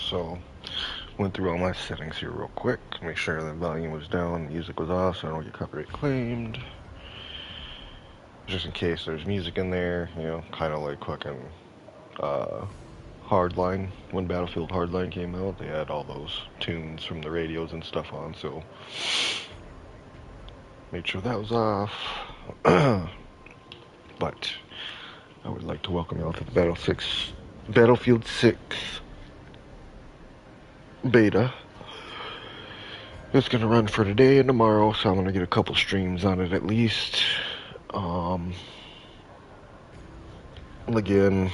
So, went through all my settings here real quick. Make sure the volume was down, music was off, so I don't get copyright claimed. Just in case there's music in there, kind of like fucking uh, Hardline. When Battlefield Hardline came out, they had all those tunes from the radios and stuff on, so made sure that was off. But I would like to welcome y'all to the Battlefield 6 beta. It's gonna run for today and tomorrow, so I'm gonna get a couple streams on it at least. Again,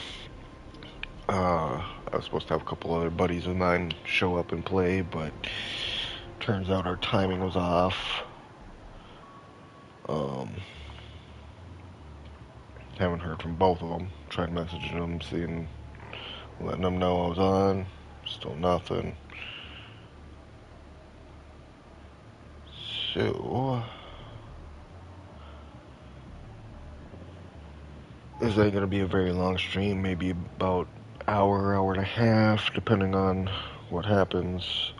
I was supposed to have a couple other buddies of mine show up and play, but turns out our timing was off. Haven't heard from both of them. Tried messaging them, letting them know I was on. Still nothing. So, this ain't gonna be a very long stream. Maybe about hour and a half, depending on what happens.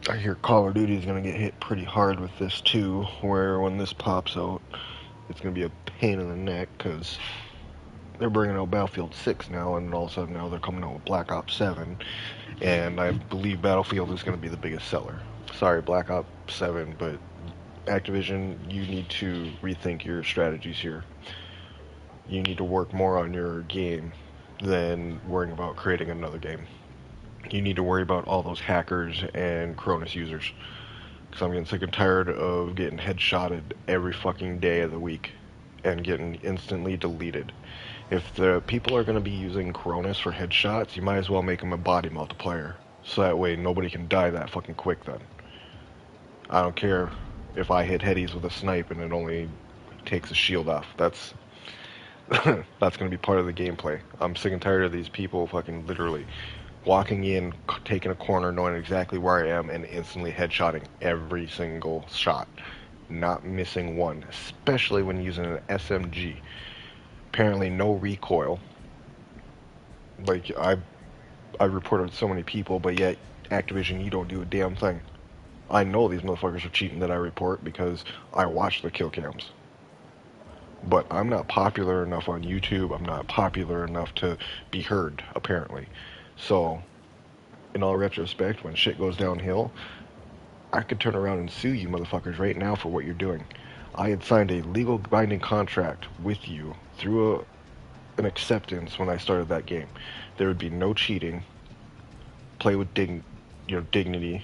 I hear Call of Duty is going to get hit pretty hard with this too, where when this pops out, it's going to be a pain in the neck, because they're bringing out Battlefield 6 now, and all of a sudden now they're coming out with Black Ops 7, and I believe Battlefield is going to be the biggest seller. Sorry, Black Ops 7, but Activision, you need to rethink your strategies here. You need to work more on your game than worrying about creating another game. You need to worry about all those hackers and Cronus users. Because I'm getting sick and tired of getting headshotted every fucking day of the week and getting instantly deleted. If the people are going to be using Cronus for headshots, you might as well make them a body multiplier. So that way nobody can die that fucking quick then. I don't care if I hit headies with a snipe and it only takes a shield off. That's that's going to be part of the gameplay. I'm sick and tired of these people fucking literally walking in, taking a corner, knowing exactly where I am, and instantly headshotting every single shot. Not missing one, especially when using an SMG. Apparently no recoil. Like, I reported so many people, but yet, Activision, you don't do a damn thing. I know these motherfuckers are cheating that I report because I watch the kill cams. But I'm not popular enough on YouTube, I'm not popular enough to be heard, apparently. So, in all retrospect, when shit goes downhill, I could turn around and sue you motherfuckers right now for what you're doing. I had signed a legal binding contract with you through an acceptance when I started that game. There would be no cheating, play with dignity,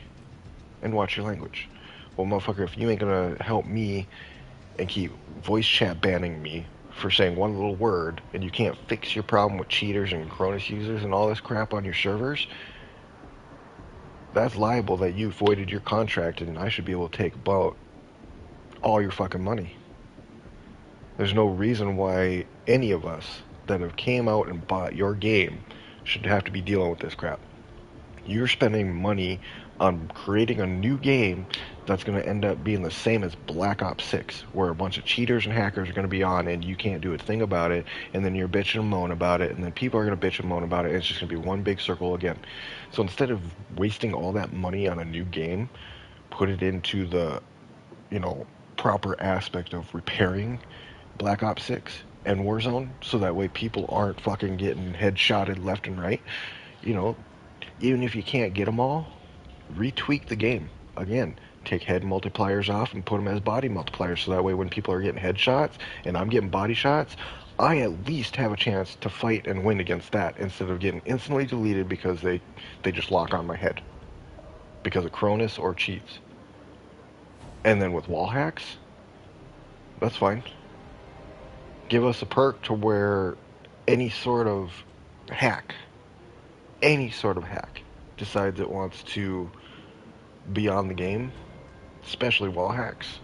and watch your language. Well, motherfucker, if you ain't gonna help me and keep voice chat banning me for saying one little word, and you can't fix your problem with cheaters and Cronus users and all this crap on your servers, that's liable that you voided your contract, and I should be able to take about all your fucking money. There's no reason why any of us that have came out and bought your game should have to be dealing with this crap. You're spending money on creating a new game that's going to end up being the same as Black Ops 6, where a bunch of cheaters and hackers are going to be on and you can't do a thing about it, and then you're bitching and moan about it, and then people are going to bitch and moan about it, and it's just going to be one big circle again. So instead of wasting all that money on a new game, put it into the, proper aspect of repairing Black Ops 6 and Warzone, so that way people aren't fucking getting headshotted left and right. Even if you can't get them all, retweak the game. Again, take head multipliers off and put them as body multipliers, so that way when people are getting headshots and I'm getting body shots, I at least have a chance to fight and win against that, instead of getting instantly deleted because they just lock on my head because of Cronus or cheats. And then with wall hacks, that's fine. Give us a perk to where any sort of hack decides it wants to be on the game, especially wall hacks,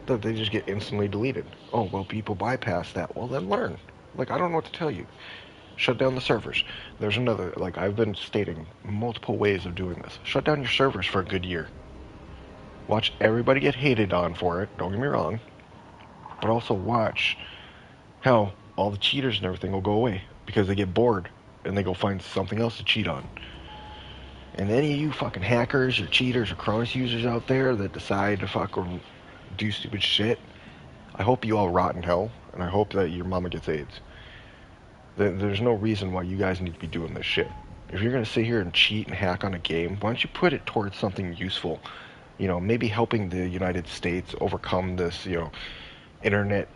that they just get instantly deleted. Oh, well, people bypass that. Well, then learn. Like, I don't know what to tell you. Shut down the servers. There's another, like I've been stating, multiple ways of doing this. Shut down your servers for a good year. Watch everybody get hated on for it, don't get me wrong. But also watch how all the cheaters and everything will go away because they get bored and they go find something else to cheat on. And any of you fucking hackers or cheaters or Cronus users out there that decide to fucking do stupid shit, I hope you all rot in hell, and I hope that your mama gets AIDS. There's no reason why you guys need to be doing this shit. If you're gonna sit here and cheat and hack on a game, why don't you put it towards something useful? You know, maybe helping the United States overcome this, you know, internet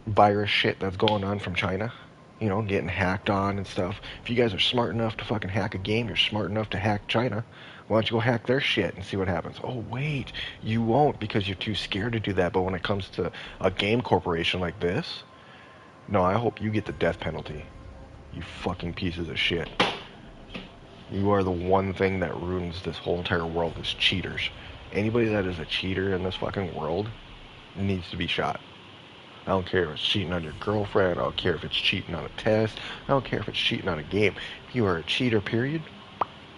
virus shit that's going on from China. You know, getting hacked on and stuff. If you guys are smart enough to fucking hack a game, you're smart enough to hack China. Why don't you go hack their shit and see what happens? Oh, wait, you won't because you're too scared to do that. But when it comes to a game corporation like this, no, I hope you get the death penalty. You fucking pieces of shit. You are the one thing that ruins this whole entire world is cheaters. Anybody that is a cheater in this fucking world needs to be shot. I don't care if it's cheating on your girlfriend. I don't care if it's cheating on a test. I don't care if it's cheating on a game. If you are a cheater, period,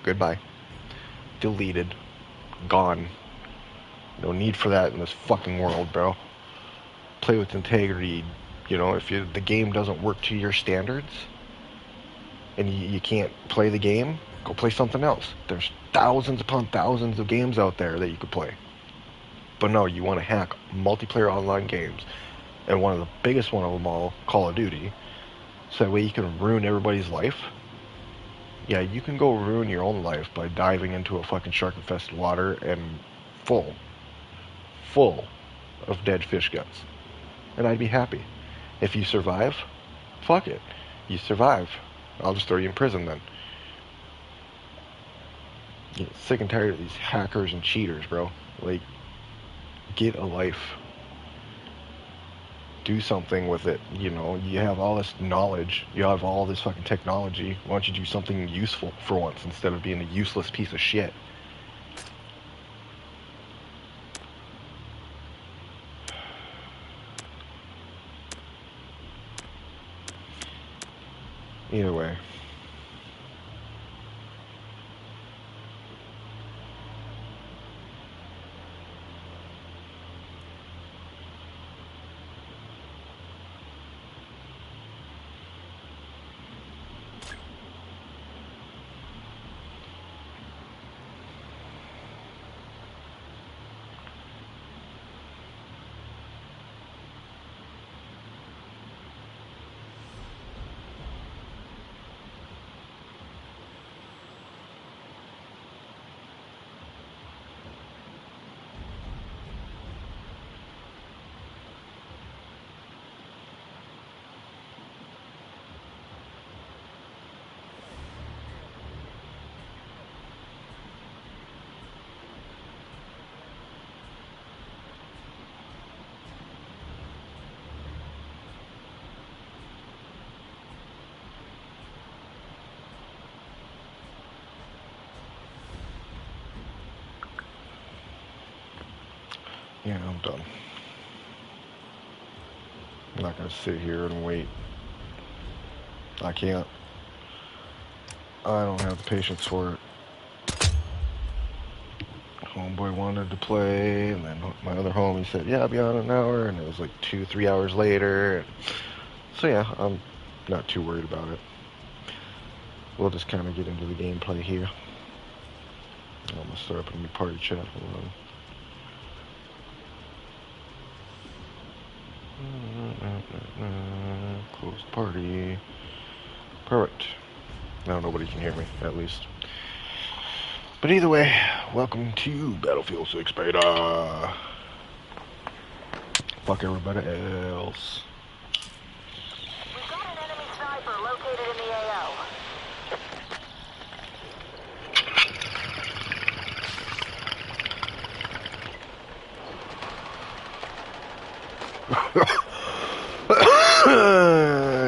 goodbye. Deleted. Gone. No need for that in this fucking world, bro. Play with integrity. You know, if the game doesn't work to your standards and you can't play the game, go play something else. There's thousands upon thousands of games out there that you could play. But no, you want to hack multiplayer online games. And one of the biggest one of them all, Call of Duty, so that way you can ruin everybody's life. Yeah, you can go ruin your own life by diving into a fucking shark-infested water and full of dead fish guts. And I'd be happy. If you survive, fuck it. You survive. I'll just throw you in prison then. Get sick and tired of these hackers and cheaters, bro. Like, get a life. Do something with it. You know, you have all this knowledge, you have all this fucking technology. Why don't you do something useful for once instead of being a useless piece of shit? Either way. Yeah, I'm done. I'm not gonna sit here and wait. I can't. I don't have the patience for it. Homeboy wanted to play, and then my other homie said, yeah, I'll be on in an hour, and it was like 2-3 hours later. So yeah, I'm not too worried about it. We'll just kind of get into the gameplay here. I'm gonna start up a new party chat. Hold on. Close party. Perfect. Now nobody can hear me, at least. But either way, welcome to Battlefield 6 Beta. Fuck everybody else. We've got an enemy sniper located in the AO.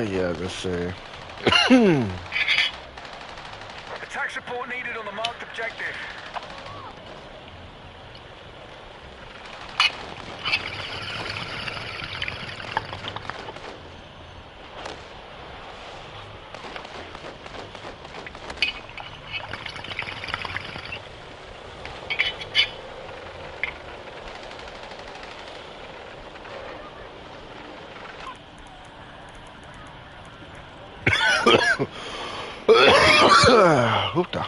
Yeah, let's see. Attack support needed on the marked objective. Hoopta.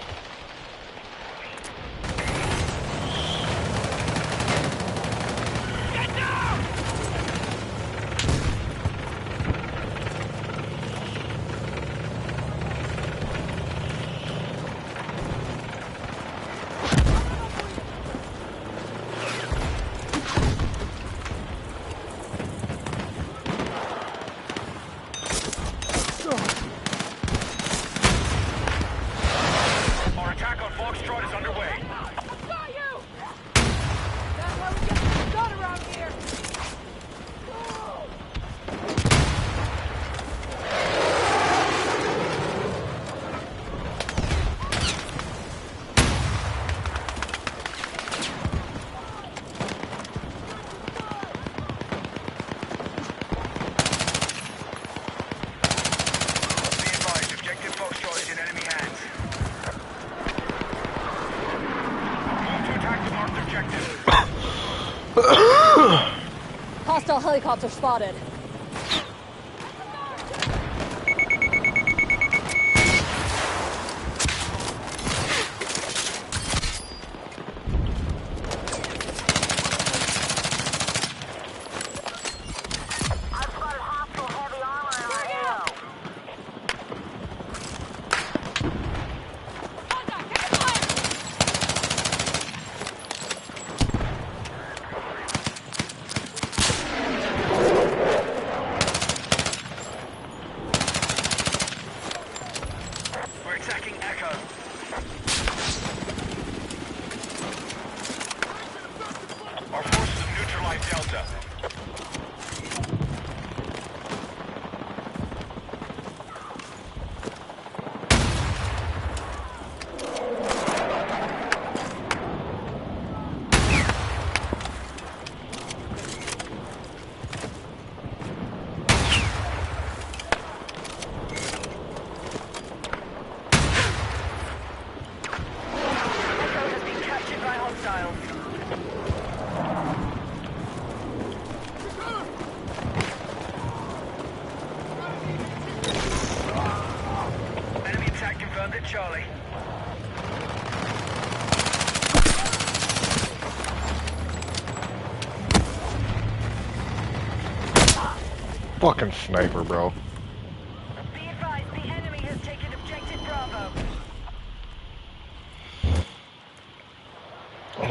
Our attack on Foxtrot is underway. I've got you! That's how we get things done around here! Be advised, objective Foxtrot is in enemy hands. Move to attack the marked objective. Hostile helicopter spotted. I've spotted hostile heavy armor in our AO. Contact! Take fire! We're attacking Echo. Our forces have neutralized Delta. Echo has been captured by hostiles. Enemy attack confirmed at Charlie. Fucking sniper, bro. Be advised, the enemy has taken objective Bravo.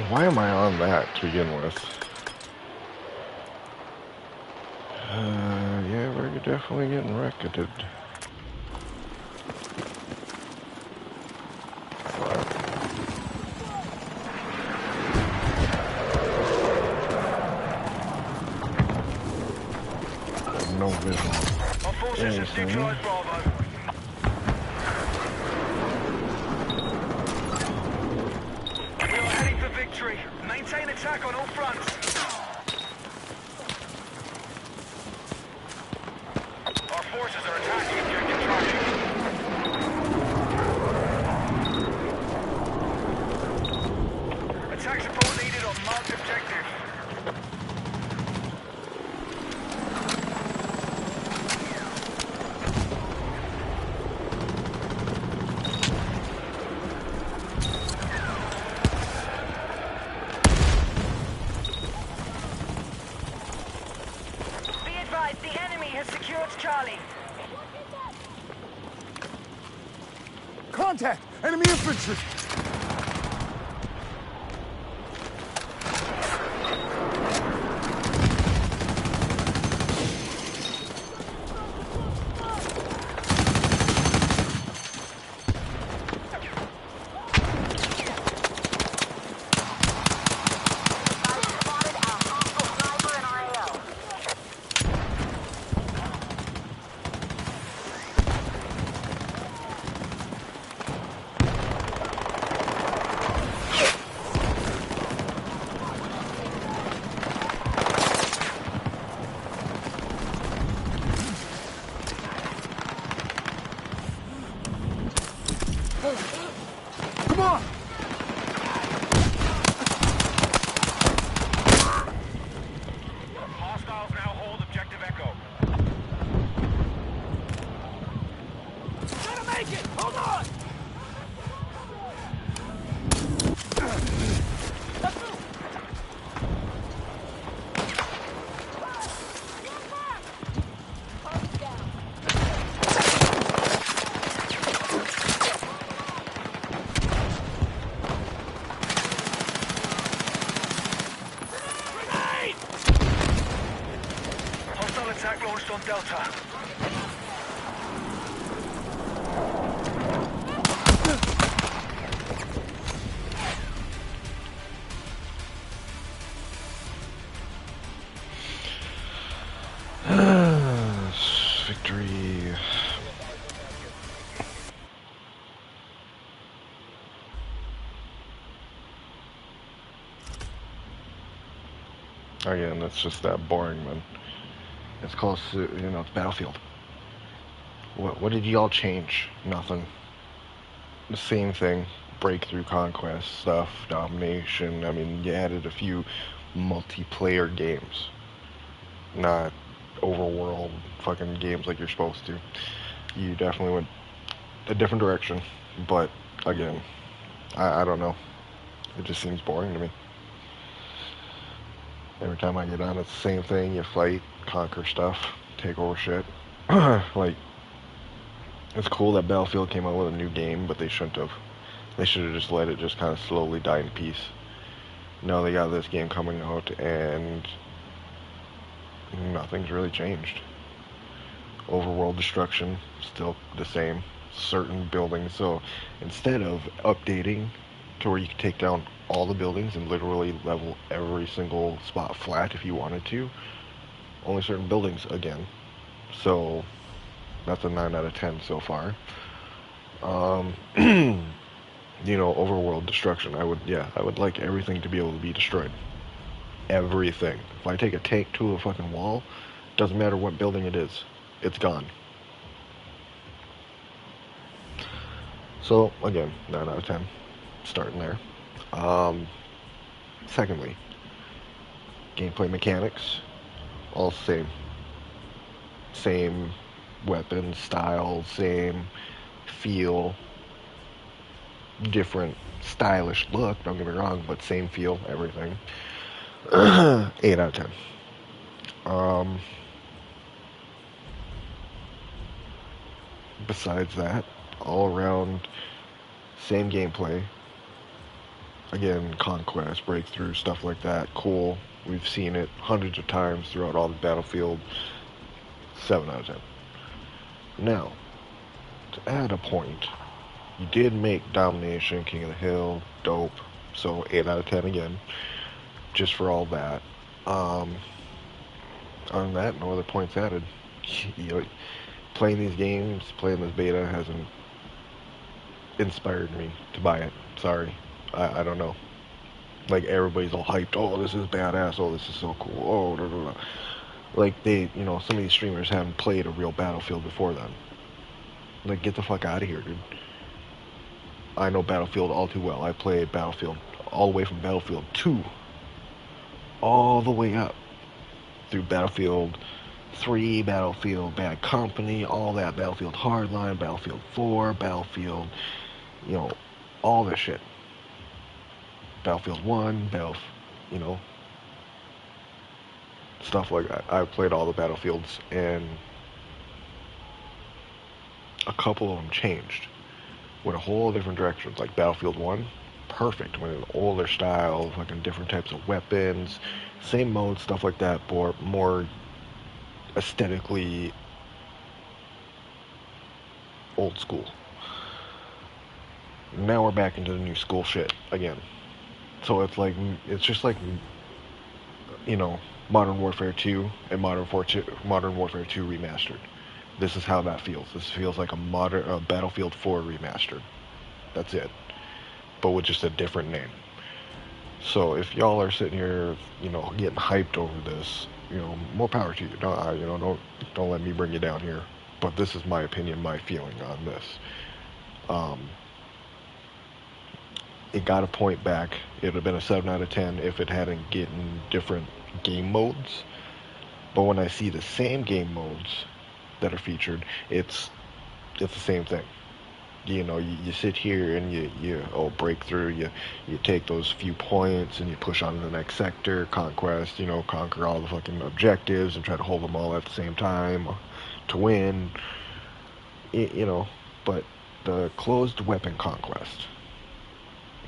Why am I on that to begin with? Yeah, we're definitely getting racketed. No vision. Our forces have Anything. neutralized Bravo. We are heading for victory. Maintain attack on all fronts. Our forces are attacking objective Charlie. Attack support needed on marked objective. Be advised, the enemy has secured Charlie. Contact! Enemy infantry! I've spotted a hostile sniper in our AO. on Delta. Victory. Again, that's just that boring, man. It's close to, it's Battlefield. What did y'all change? Nothing. The same thing. Breakthrough conquest stuff, domination. I mean, you added a few multiplayer games. Not overworld fucking games like you're supposed to. You definitely went a different direction. But, again, I don't know. It just seems boring to me. Every time I get on, it's the same thing. You fight, conquer stuff, take over shit. Like, it's cool that Battlefield came out with a new game, but they shouldn't have. They should have just let it just kind of slowly die in peace. Now they got this game coming out, and nothing's really changed. Overworld destruction, still the same. Certain buildings, so instead of updating to where you can take down all the buildings and literally level every single spot flat if you wanted to, only certain buildings again. So that's a 9 out of 10 so far. Overworld destruction. I would like everything to be able to be destroyed. Everything. If I take a tank to a fucking wall, doesn't matter what building it is, it's gone. So again, 9 out of 10. Starting there. Secondly, gameplay mechanics, all same. Same weapon style, same feel, different stylish look, don't get me wrong, but same feel, everything. 8 out of 10. Besides that, all around, same gameplay. Again, conquest, breakthrough, stuff like that, cool. We've seen it hundreds of times throughout all the Battlefield. 7 out of 10. Now, to add a point, you did make Domination, King of the Hill, dope, so 8 out of 10 again, just for all that. Other than that, no other points added. Playing these games, playing this beta hasn't inspired me to buy it. Sorry. I don't know. Like, everybody's all hyped, oh, this is badass, oh, this is so cool, oh, blah, blah, blah. Like, some of these streamers haven't played a real Battlefield before then. Like, get the fuck out of here, dude. I know Battlefield all too well. I played Battlefield all the way from Battlefield 2 all the way up through Battlefield 3, Battlefield Bad Company, all that, Battlefield Hardline, Battlefield 4, Battlefield, all this shit. Battlefield 1, stuff like that. I've played all the Battlefields, and a couple of them changed. Went a whole different directions. Like Battlefield 1, perfect. Went an older style, fucking different types of weapons, same mode, stuff like that, but more aesthetically old school. Now we're back into the new school shit again. So it's just like, Modern Warfare 2 and Modern Warfare 2 remastered. This is how that feels. This feels like a Battlefield 4 remastered. That's it. But with just a different name. So if y'all are sitting here, getting hyped over this, more power to you. Don't let me bring you down here. But this is my opinion, my feeling on this. It got a point back. It would have been a 7 out of 10 if it hadn't gotten different game modes. But when I see the same game modes that are featured, it's the same thing. You sit here and you break through, you take those few points and you push on to the next sector, conquest, conquer all the fucking objectives and try to hold them all at the same time to win. But the closed weapon conquest,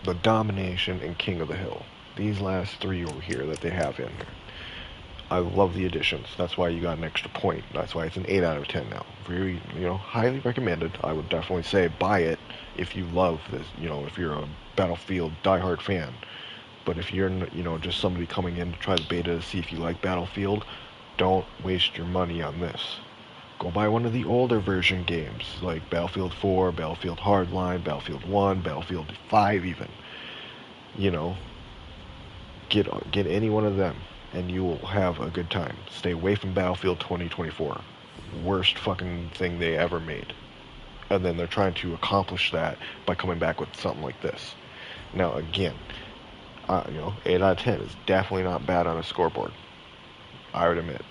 the domination, and King of the Hill, these last three over here that they have in here, I love the additions. That's why you got an extra point. That's why it's an 8 out of 10 now. Very, highly recommended. I would definitely say buy it if you love this, if you're a Battlefield diehard fan. But if you're, just somebody coming in to try the beta to see if you like Battlefield, don't waste your money on this. Go buy one of the older version games, like Battlefield 4, Battlefield Hardline, Battlefield 1, Battlefield 5 even. Get any one of them, and you will have a good time. Stay away from Battlefield 2024. Worst fucking thing they ever made. And then they're trying to accomplish that by coming back with something like this. Now, again, 8 out of 10 is definitely not bad on a scoreboard. I would admit.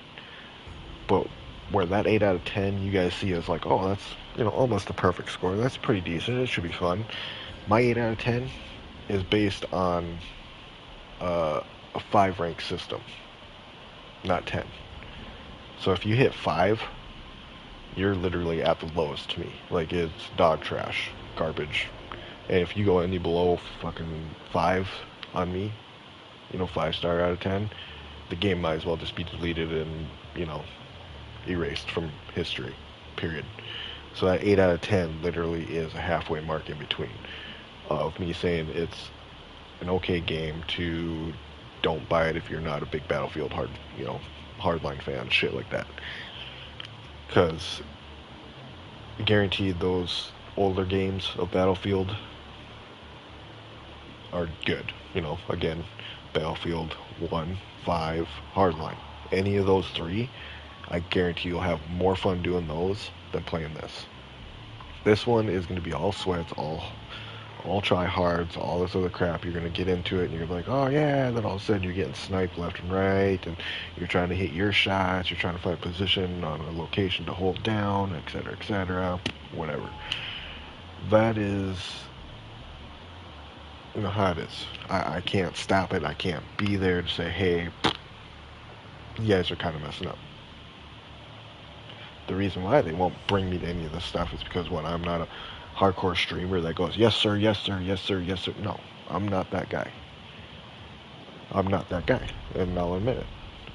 But where that 8 out of 10 you guys see is like, oh, that's, almost a perfect score. That's pretty decent. It should be fun. My 8 out of 10 is based on a 5 rank system, not 10. So if you hit 5, you're literally at the lowest to me. Like, it's dog trash, garbage. And if you go any below fucking 5 on me, 5-star out of 10, the game might as well just be deleted and, erased from history, period. So that 8 out of 10 literally is a halfway mark in between of me saying it's an okay game to don't buy it if you're not a big Battlefield hardline fan, shit like that. Because guaranteed those older games of Battlefield are good. Again, Battlefield 1, 5, Hardline. Any of those 3, I guarantee you'll have more fun doing those than playing this. This one is going to be all sweats, all try-hards, all this other crap. You're going to get into it, and you're like, oh yeah, and then all of a sudden you're getting sniped left and right, and you're trying to hit your shots, you're trying to find position on a location to hold down, etc., whatever. That is, how it is. I can't stop it. I can't be there to say, hey, you guys are kind of messing up. The reason why they won't bring me to any of this stuff is because, I'm not a hardcore streamer that goes, yes sir, yes sir, yes sir, yes sir. No, I'm not that guy. I'm not that guy, and I'll admit it.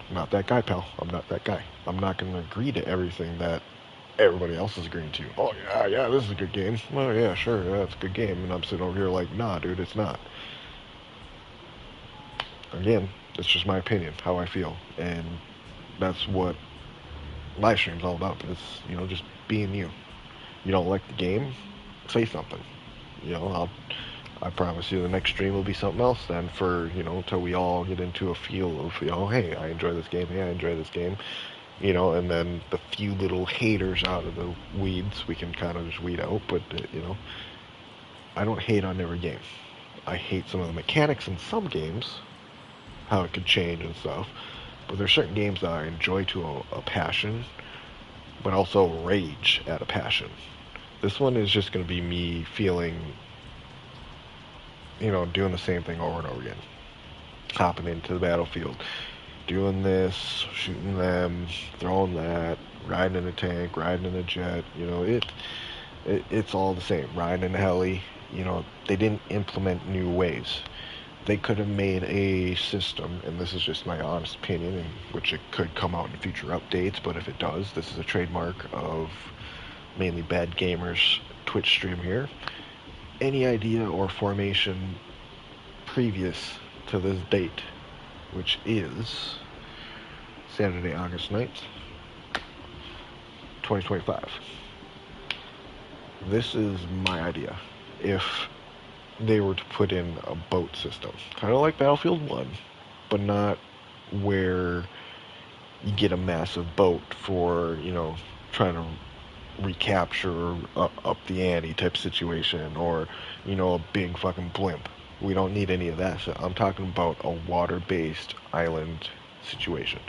I'm not that guy, pal. I'm not that guy. I'm not going to agree to everything that everybody else is agreeing to. Oh yeah, this is a good game. Oh yeah, sure, yeah, it's a good game. And I'm sitting over here like, nah, dude, it's not. Again, it's just my opinion, how I feel, and that's what live stream's all about. It's, just being you. You don't like the game, say something. I promise you the next stream will be something else then for, until we all get into a feel of, hey, I enjoy this game, hey, I enjoy this game. And then the few little haters out of the weeds we can kind of just weed out. But, I don't hate on every game. I hate some of the mechanics in some games, how it could change and stuff. But there's certain games that I enjoy to a passion, but also rage at a passion. This one is just going to be me feeling, doing the same thing over and over again. Hopping into the battlefield, doing this, shooting them, throwing that, riding in a tank, riding in a jet. It's all the same. Riding in a heli. They didn't implement new ways. They could have made a system, and this is just my honest opinion, in which it could come out in future updates, but if it does, this is a trademark of mainly Bad Gamers Twitch stream here. Any idea or formation previous to this date, which is Saturday, August 9th, 2025. This is my idea. If they were to put in a boat system, kind of like Battlefield 1, but not where you get a massive boat for, trying to recapture up the ante type situation, or, a big fucking blimp. We don't need any of that. So I'm talking about a water-based island situation.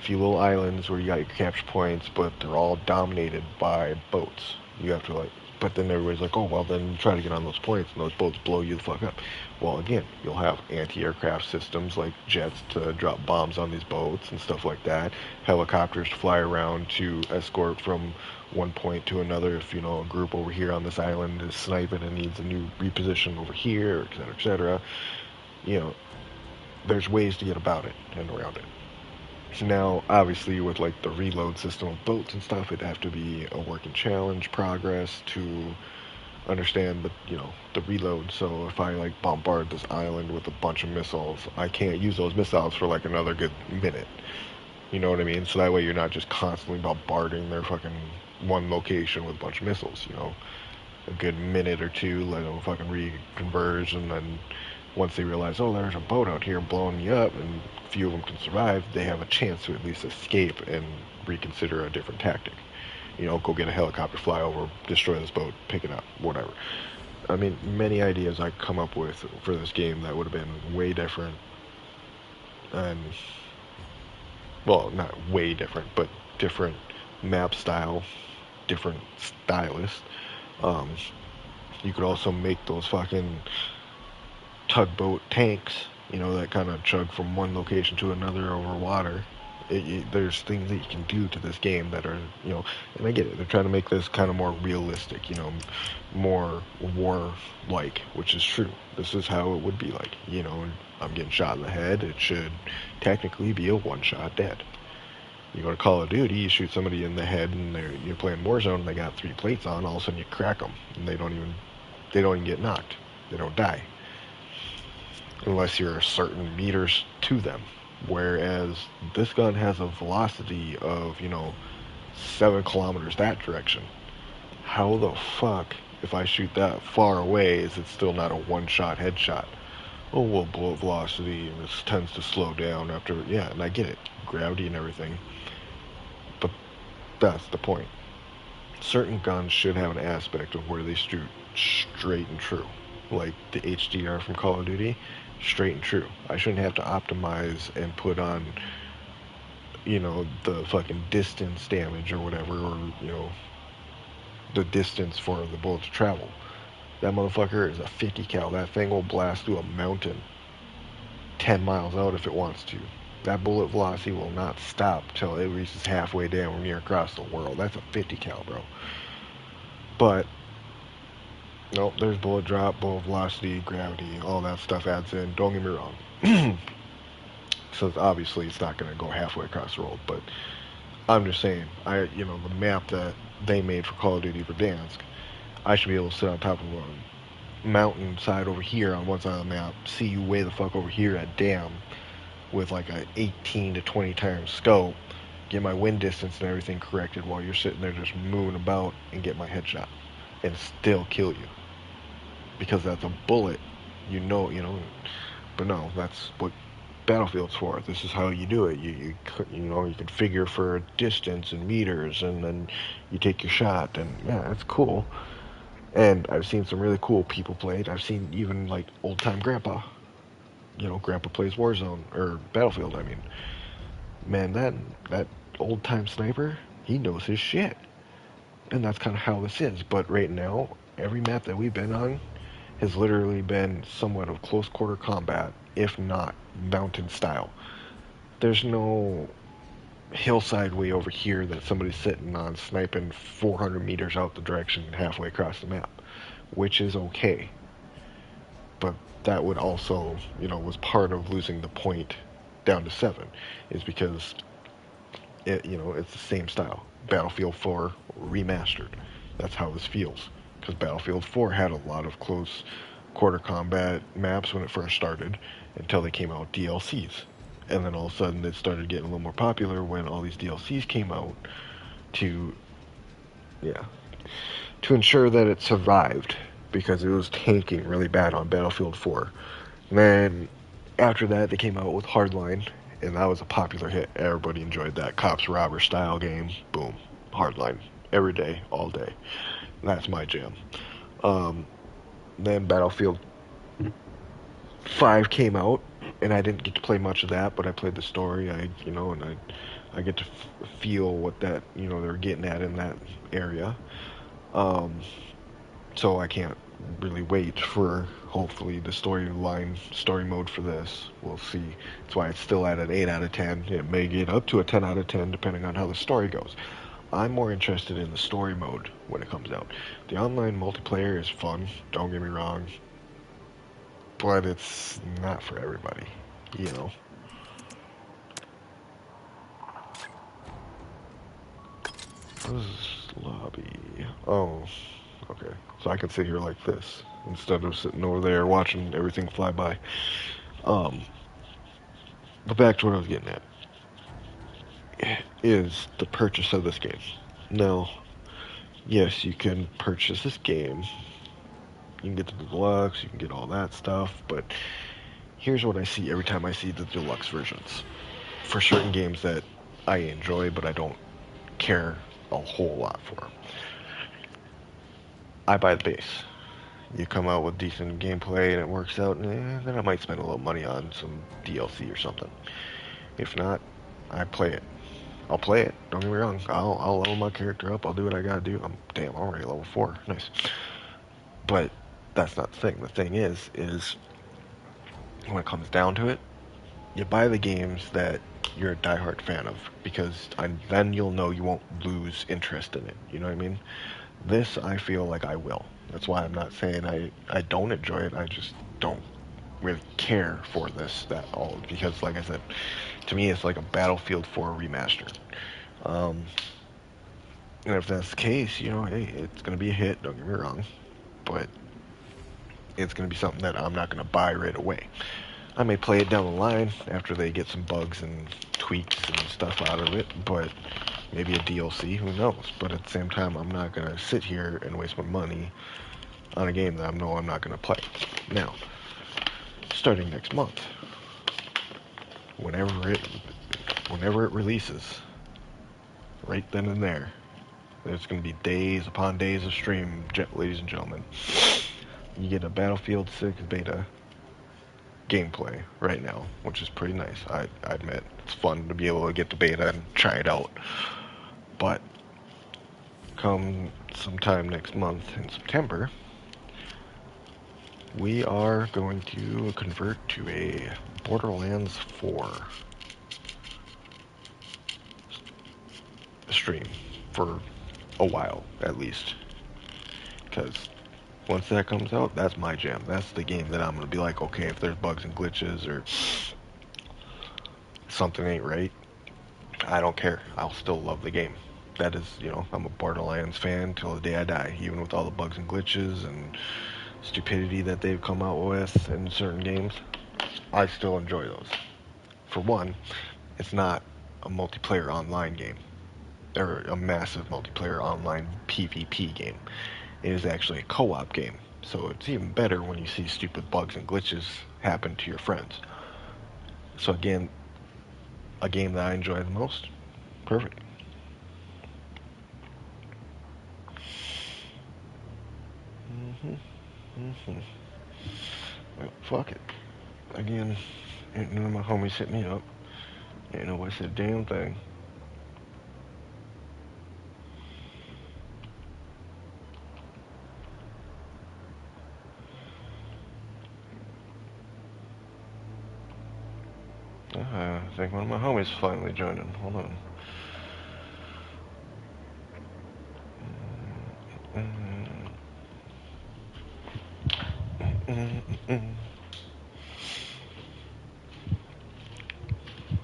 A few little islands where you got your capture points, but they're all dominated by boats. You have to but then everybody's like, oh, well, then try to get on those points, and those boats blow you the fuck up. Well, again, you'll have anti-aircraft systems like jets to drop bombs on these boats and stuff like that. Helicopters to fly around to escort from one point to another if, a group over here on this island is sniping and needs a new reposition over here, et cetera. There's ways to get about it and around it. Now, obviously, with like the reload system of boats and stuff, it'd have to be a working challenge progress to understand the reload. So if I like bombard this island with a bunch of missiles, I can't use those missiles for like another good minute. You know what I mean? So that way you're not just constantly bombarding their fucking one location with a bunch of missiles. A good minute or two, let them fucking reconverge, and then once they realize, oh, there's a boat out here blowing me up, and few of them can survive, they have a chance to at least escape and reconsider a different tactic. Go get a helicopter, fly over, destroy this boat, pick it up, whatever. I mean, many ideas I come up with for this game that would have been way different, and well, not way different, but different map style, different stylist. Um, you could also make those fucking tugboat tanks, that kind of chug from one location to another over water. There's things that you can do to this game that are, and I get it. They're trying to make this kind of more realistic, more war-like, which is true. This is how it would be like, I'm getting shot in the head. It should technically be a one-shot dead. You go to Call of Duty, you shoot somebody in the head, and you're playing Warzone, and they got 3 plates on. All of a sudden, you crack them, and they don't even get knocked. They don't die unless you're certain meters to them. Whereas this gun has a velocity of 7 kilometers that direction. How the fuck, if I shoot that far away, is it still not a one-shot headshot? Oh, well, bullet velocity, and this tends to slow down after. Yeah, and I get it, gravity and everything. But that's the point. Certain guns should have an aspect of where they shoot straight and true, like the HDR from Call of Duty, straight and true. I shouldn't have to optimize and put on, the fucking distance damage or whatever, or the distance for the bullet to travel. That motherfucker is a 50 cal. That thing will blast through a mountain 10 miles out if it wants to. That bullet velocity will not stop till it reaches halfway down near across the world. That's a 50 cal, bro. But nope, there's bullet drop, bullet velocity, gravity, all that stuff adds in. Don't get me wrong. So obviously it's not going to go halfway across the world, but I'm just saying, the map that they made for Call of Duty Verdansk, I should be able to sit on top of a mountain side over here on one side of the map, see you way the fuck over here at Dam with like a 18 to 20 times scope, get my wind distance and everything corrected while you're sitting there just moving about, and get my headshot and still kill you. Because that's a bullet, but no, that's what Battlefield's for. This is how you do it. You configure for distance and meters, and then you take your shot, and yeah, it's cool. And I've seen some really cool people play it. I've seen even like old time grandpa. Grandpa plays Warzone or Battlefield. I mean, man, that old time sniper, he knows his shit, and that's kind of how this is. But right now, every map that we've been on has literally been somewhat of close quarter combat, if not mountain style. There's no hillside way over here that somebody's sitting on sniping 400 meters out the direction halfway across the map, which is okay. But that would also, was part of losing the point down to 7, is because it's the same style. Battlefield 4 remastered. That's how this feels. Because Battlefield 4 had a lot of close quarter combat maps when it first started, until they came out with DLCs. And then all of a sudden it started getting a little more popular when all these DLCs came out to ensure that it survived, because it was tanking really bad on Battlefield 4. And then after that they came out with Hardline, and that was a popular hit. Everybody enjoyed that cops robber style game. Boom, Hardline, every day, all day. That's my jam. Then Battlefield 5 came out, and I didn't get to play much of that, but I played the story. And I get to feel what that they're getting at in that area. So I can't really wait for hopefully the story mode for this. We'll see. That's why it's still at an 8 out of 10. It may get up to a 10 out of 10 depending on how the story goes. I'm more interested in the story mode when it comes out. The online multiplayer is fun, don't get me wrong, but it's not for everybody, This is lobby. Oh, okay. So I can sit here like this instead of sitting over there watching everything fly by. Um, but back to what I was getting at is the purchase of this game. Now, yes, you can purchase this game. You can get the deluxe, you can get all that stuff, but here's what I see every time I see the deluxe versions. For certain games that I enjoy, but I don't care a whole lot for, I buy the base. You come out with decent gameplay and it works out, then I might spend a little money on some DLC or something. If not, I play it. I'll play it. Don't get me wrong. I'll level my character up. I'll do what I gotta do. I'm already level 4. Nice. But that's not the thing. The thing is when it comes down to it, you buy the games that you're a diehard fan of, because then you'll know you won't lose interest in it. You know what I mean? This, I feel like I will. That's why I'm not saying I don't enjoy it. I just don't really care for this at all, because, like I said, to me it's like a Battlefield 4 remaster. And if that's the case, hey, it's gonna be a hit. Don't get me wrong, but it's gonna be something that I'm not gonna buy right away. I may play it down the line after they get some bugs and tweaks and stuff out of it, but maybe a DLC, who knows? But at the same time, I'm not gonna sit here and waste my money on a game that I know I'm not gonna play. Now, starting next month, whenever it releases, right then and there, there's gonna be days upon days of stream, ladies and gentlemen. You get a Battlefield 6 beta gameplay right now, which is pretty nice. I admit it's fun to be able to get the beta and try it out. But come sometime next month in September, we are going to convert to a Borderlands 4 stream for a while at least, because once that comes out, that's my jam. That's the game that I'm going to be like, okay, if there's bugs and glitches or something ain't right, I don't care. I'll still love the game. That is, I'm a Borderlands fan till the day I die, even with all the bugs and glitches and stupidity that they've come out with in certain games. I still enjoy those. For one, it's not a multiplayer online game, or a massive multiplayer online PvP game. It is actually a co-op game, so it's even better when you see stupid bugs and glitches happen to your friends. So again, a game that I enjoy the most, perfect. Well, fuck it. Again, ain't none of my homies hit me up. Ain't nobody said a damn thing. I think one of my homies finally joined in. Hold on.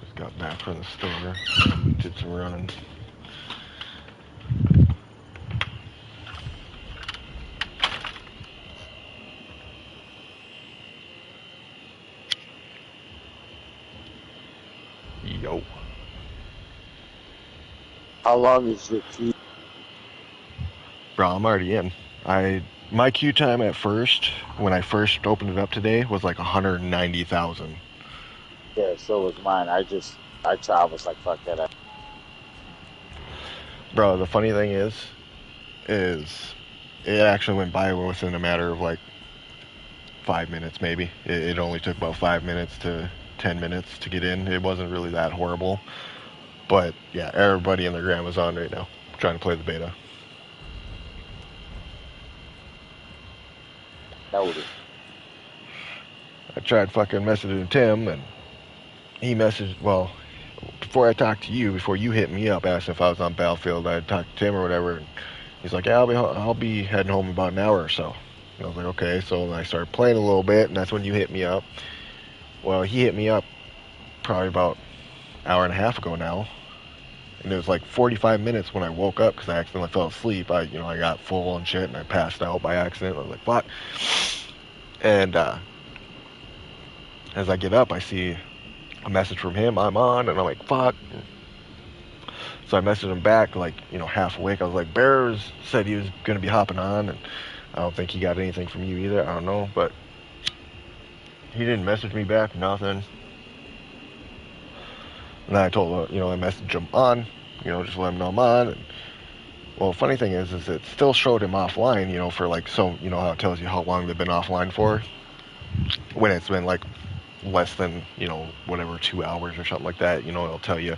Just got back from the store. Did some running. Yo. How long is your queue? Bro, I'm already in. My queue time at first, when I first opened it up today, was like 190,000. Yeah, so was mine. I was like, fuck that. Bro, the funny thing is it actually went by within a matter of like 5 minutes maybe. It only took about 5 minutes to 10 minutes to get in. It wasn't really that horrible. But yeah, everybody and their grandma's on right now, trying to play the beta. Noted. I tried fucking messaging Tim, and he messaged, well, before I talked to you, before you hit me up asking if I was on Battlefield, I talked to Tim or whatever, and he's like, yeah, I'll be heading home in about an hour or so. And I was like, okay, so I started playing a little bit, and that's when you hit me up. Well, he hit me up probably about an hour and a half ago now, And it was like 45 minutes when I woke up because I accidentally fell asleep. I got full and shit, and I passed out by accident. I was like, fuck. And as I get up, I see a message from him. I'm on, and I'm like, fuck. So I messaged him back, like, half awake. I was like, Bears said he was going to be hopping on, and I don't think he got anything from you either. I don't know, but he didn't message me back, nothing. And then I told him, I messaged him on, just let him know I'm on. And, well, funny thing is it still showed him offline, for like, so, how it tells you how long they've been offline for? When it's been like less than, whatever, 2 hours or something like that, it'll tell you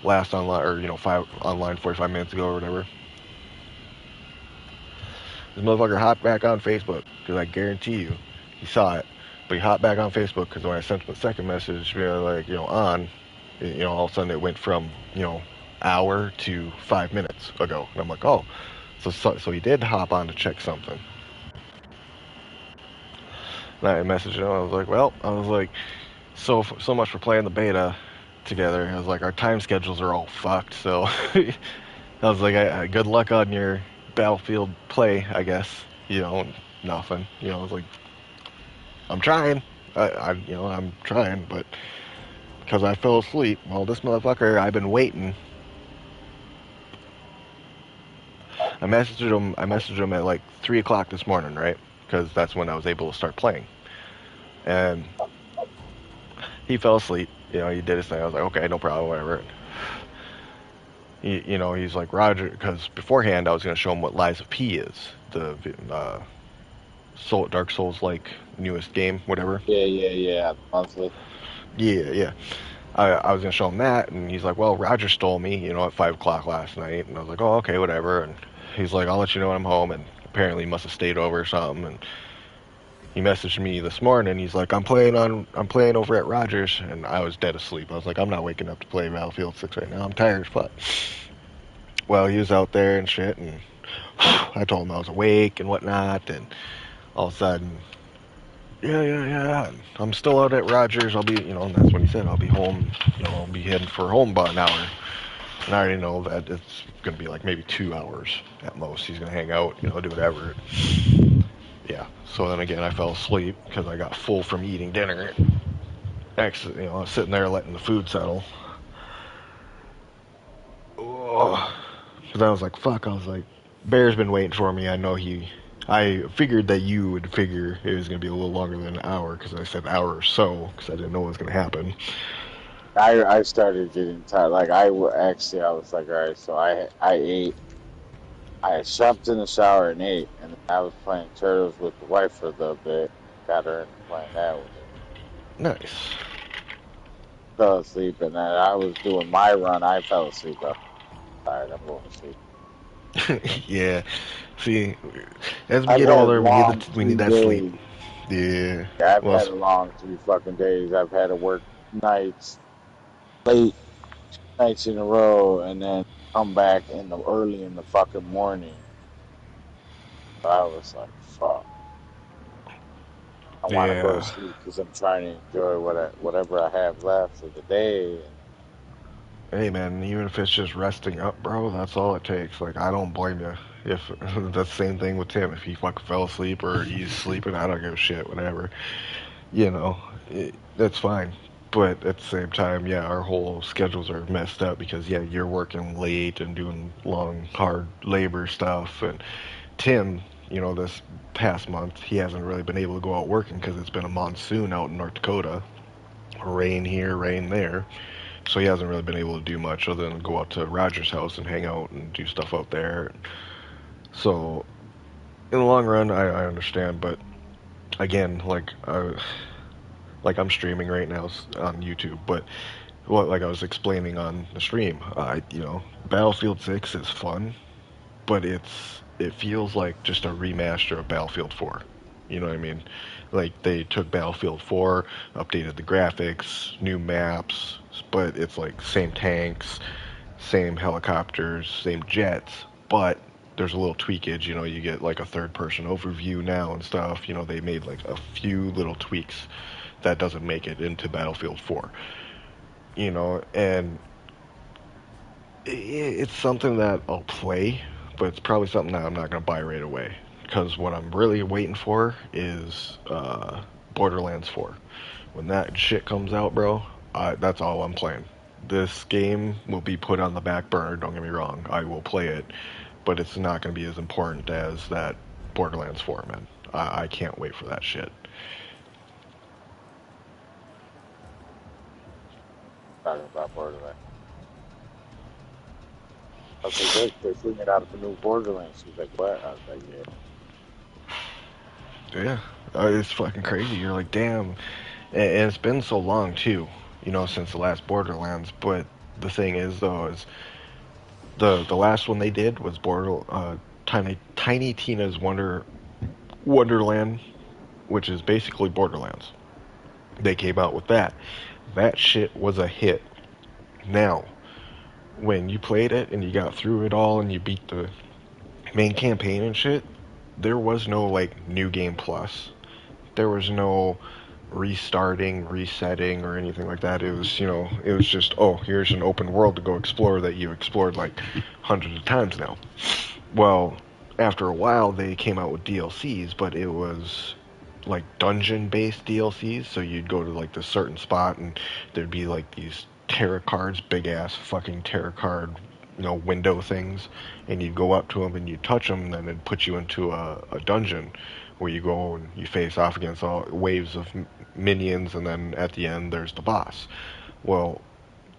last online, or, online 45 minutes ago or whatever. This motherfucker hopped back on Facebook, because I guarantee you, he saw it. But he hopped back on Facebook, because when I sent him the second message, like, on, all of a sudden it went from, hour to 5 minutes ago. And I'm like, oh, so he did hop on to check something. And I messaged him, I was like, so much for playing the beta together. I was like, our time schedules are all fucked, so I was like, good luck on your Battlefield play, I guess. Nothing. I was like, I'm trying. I'm trying, but because I fell asleep, well, this motherfucker, I've been waiting. I messaged him at like 3 o'clock this morning, right? Because that's when I was able to start playing. And he fell asleep. He did his thing. I was like, okay, no problem, whatever. He's like, Roger, because beforehand I was going to show him what Lies of P is, the Dark Souls like newest game, whatever. Yeah. Monthly. Yeah. I was going to show him that, and he's like, well, Roger stole me, at 5 o'clock last night. And I was like, oh, okay, whatever. And he's like, I'll let you know when I'm home. And apparently he must have stayed over or something. And he messaged me this morning. He's like, I'm playing over at Rogers. And I was dead asleep. I was like, I'm not waking up to play Battlefield 6 right now. I'm tired as fuck. Well, he was out there and shit. And I told him I was awake and whatnot. And all of a sudden, yeah. I'm still out at Rogers. I'll be, and that's when he said I'll be home. I'll be heading for home about an hour. And I already know that it's going to be like maybe 2 hours at most. He's going to hang out, do whatever. Yeah. So then again, I fell asleep because I got full from eating dinner. Actually, I was sitting there letting the food settle. Oh. Because I was like, fuck. I was like, Bear's been waiting for me. I figured that you would figure it was going to be a little longer than an hour because I said hour or so because I didn't know what was going to happen. I started getting tired. Like, I was like, all right, so I ate. I jumped in the shower and ate, and I was playing Turtles with the wife for a little bit. Got her into playing that with her. Nice. Fell asleep, and then I was doing my run. I fell asleep. I'm tired. I'm going to sleep. Yeah. See, as we get older, we need that sleep. Yeah. I've had a long 3 fucking days. I've had to work nights, late nights in a row, and then come back early in the fucking morning. So I was like, fuck. I want to go to sleep because I'm trying to enjoy whatever I have left of the day. Hey man, even if it's just resting up, bro, that's all it takes. Like, I don't blame you. If that's the same thing with Tim. If he fucking fell asleep or he's sleeping, I don't give a shit. Whatever, that's fine. But at the same time, yeah, our whole schedules are messed up because you're working late and doing long, hard labor stuff, and Tim, this past month he hasn't really been able to go out working because it's been a monsoon out in North Dakota, rain here, rain there. So he hasn't really been able to do much other than go out to Roger's house and hang out and do stuff out there. So, in the long run, I understand, but again, like I'm streaming right now on YouTube, but like I was explaining on the stream, Battlefield 6 is fun, but it feels like just a remaster of Battlefield 4. You know what I mean? Like, they took Battlefield 4, updated the graphics, new maps, but it's like same tanks, same helicopters, same jets, but there's a little tweakage, you get like a third-person overview now and stuff. They made like a few little tweaks that doesn't make it into Battlefield 4. And It's something that I'll play, but it's probably something that I'm not gonna buy right away. Because what I'm really waiting for is Borderlands 4. When that shit comes out, bro, that's all I'm playing. This game will be put on the back burner. Don't get me wrong, I will play it, but it's not gonna be as important as that Borderlands 4, man. I can't wait for that shit. Talking about Borderlands. I was like, they're figuring out the new Borderlands. She's like, what? I was like, yeah. Yeah, it's fucking crazy. You're like, damn, and it's been so long too, since the last Borderlands. But the thing is, though, is the last one they did was Tiny Tina's Wonderland, which is basically Borderlands. They came out with that. That shit was a hit. Now, when you played it and you got through it all and you beat the main campaign and shit, there was no like new game plus. There was no restarting, resetting, or anything like that. It was just, oh, here's an open world to go explore that you explored like hundreds of times now. Well, after a while, they came out with DLCs, but it was like dungeon-based DLCs. So you'd go to like this certain spot, and there'd be like these tarot cards, big-ass fucking tarot card, window things, and you'd go up to them and you touch them, and then it'd put you into a dungeon where you go and you face off against all waves of minions, and then at the end there's the boss. Well,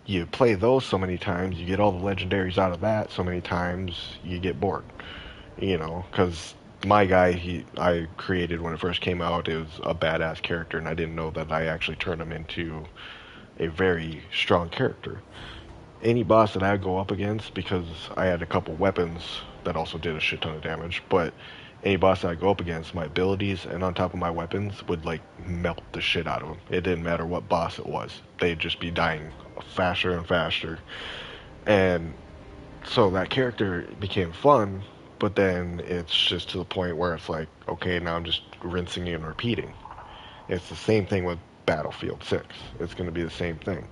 you play those so many times, you get all the legendaries out of that so many times, you get bored. Because my guy I created when it first came out, it was a badass character, and I didn't know that I actually turned him into a very strong character. Any boss that I go up against, because I had a couple weapons that also did a shit ton of damage, but any boss that I go up against, my abilities and on top of my weapons would like melt the shit out of them. It didn't matter what boss it was. They'd just be dying faster and faster. And so that character became fun, but then it's just to the point where it's like, okay, now I'm just rinsing and repeating. It's the same thing with Battlefield 6. It's going to be the same thing.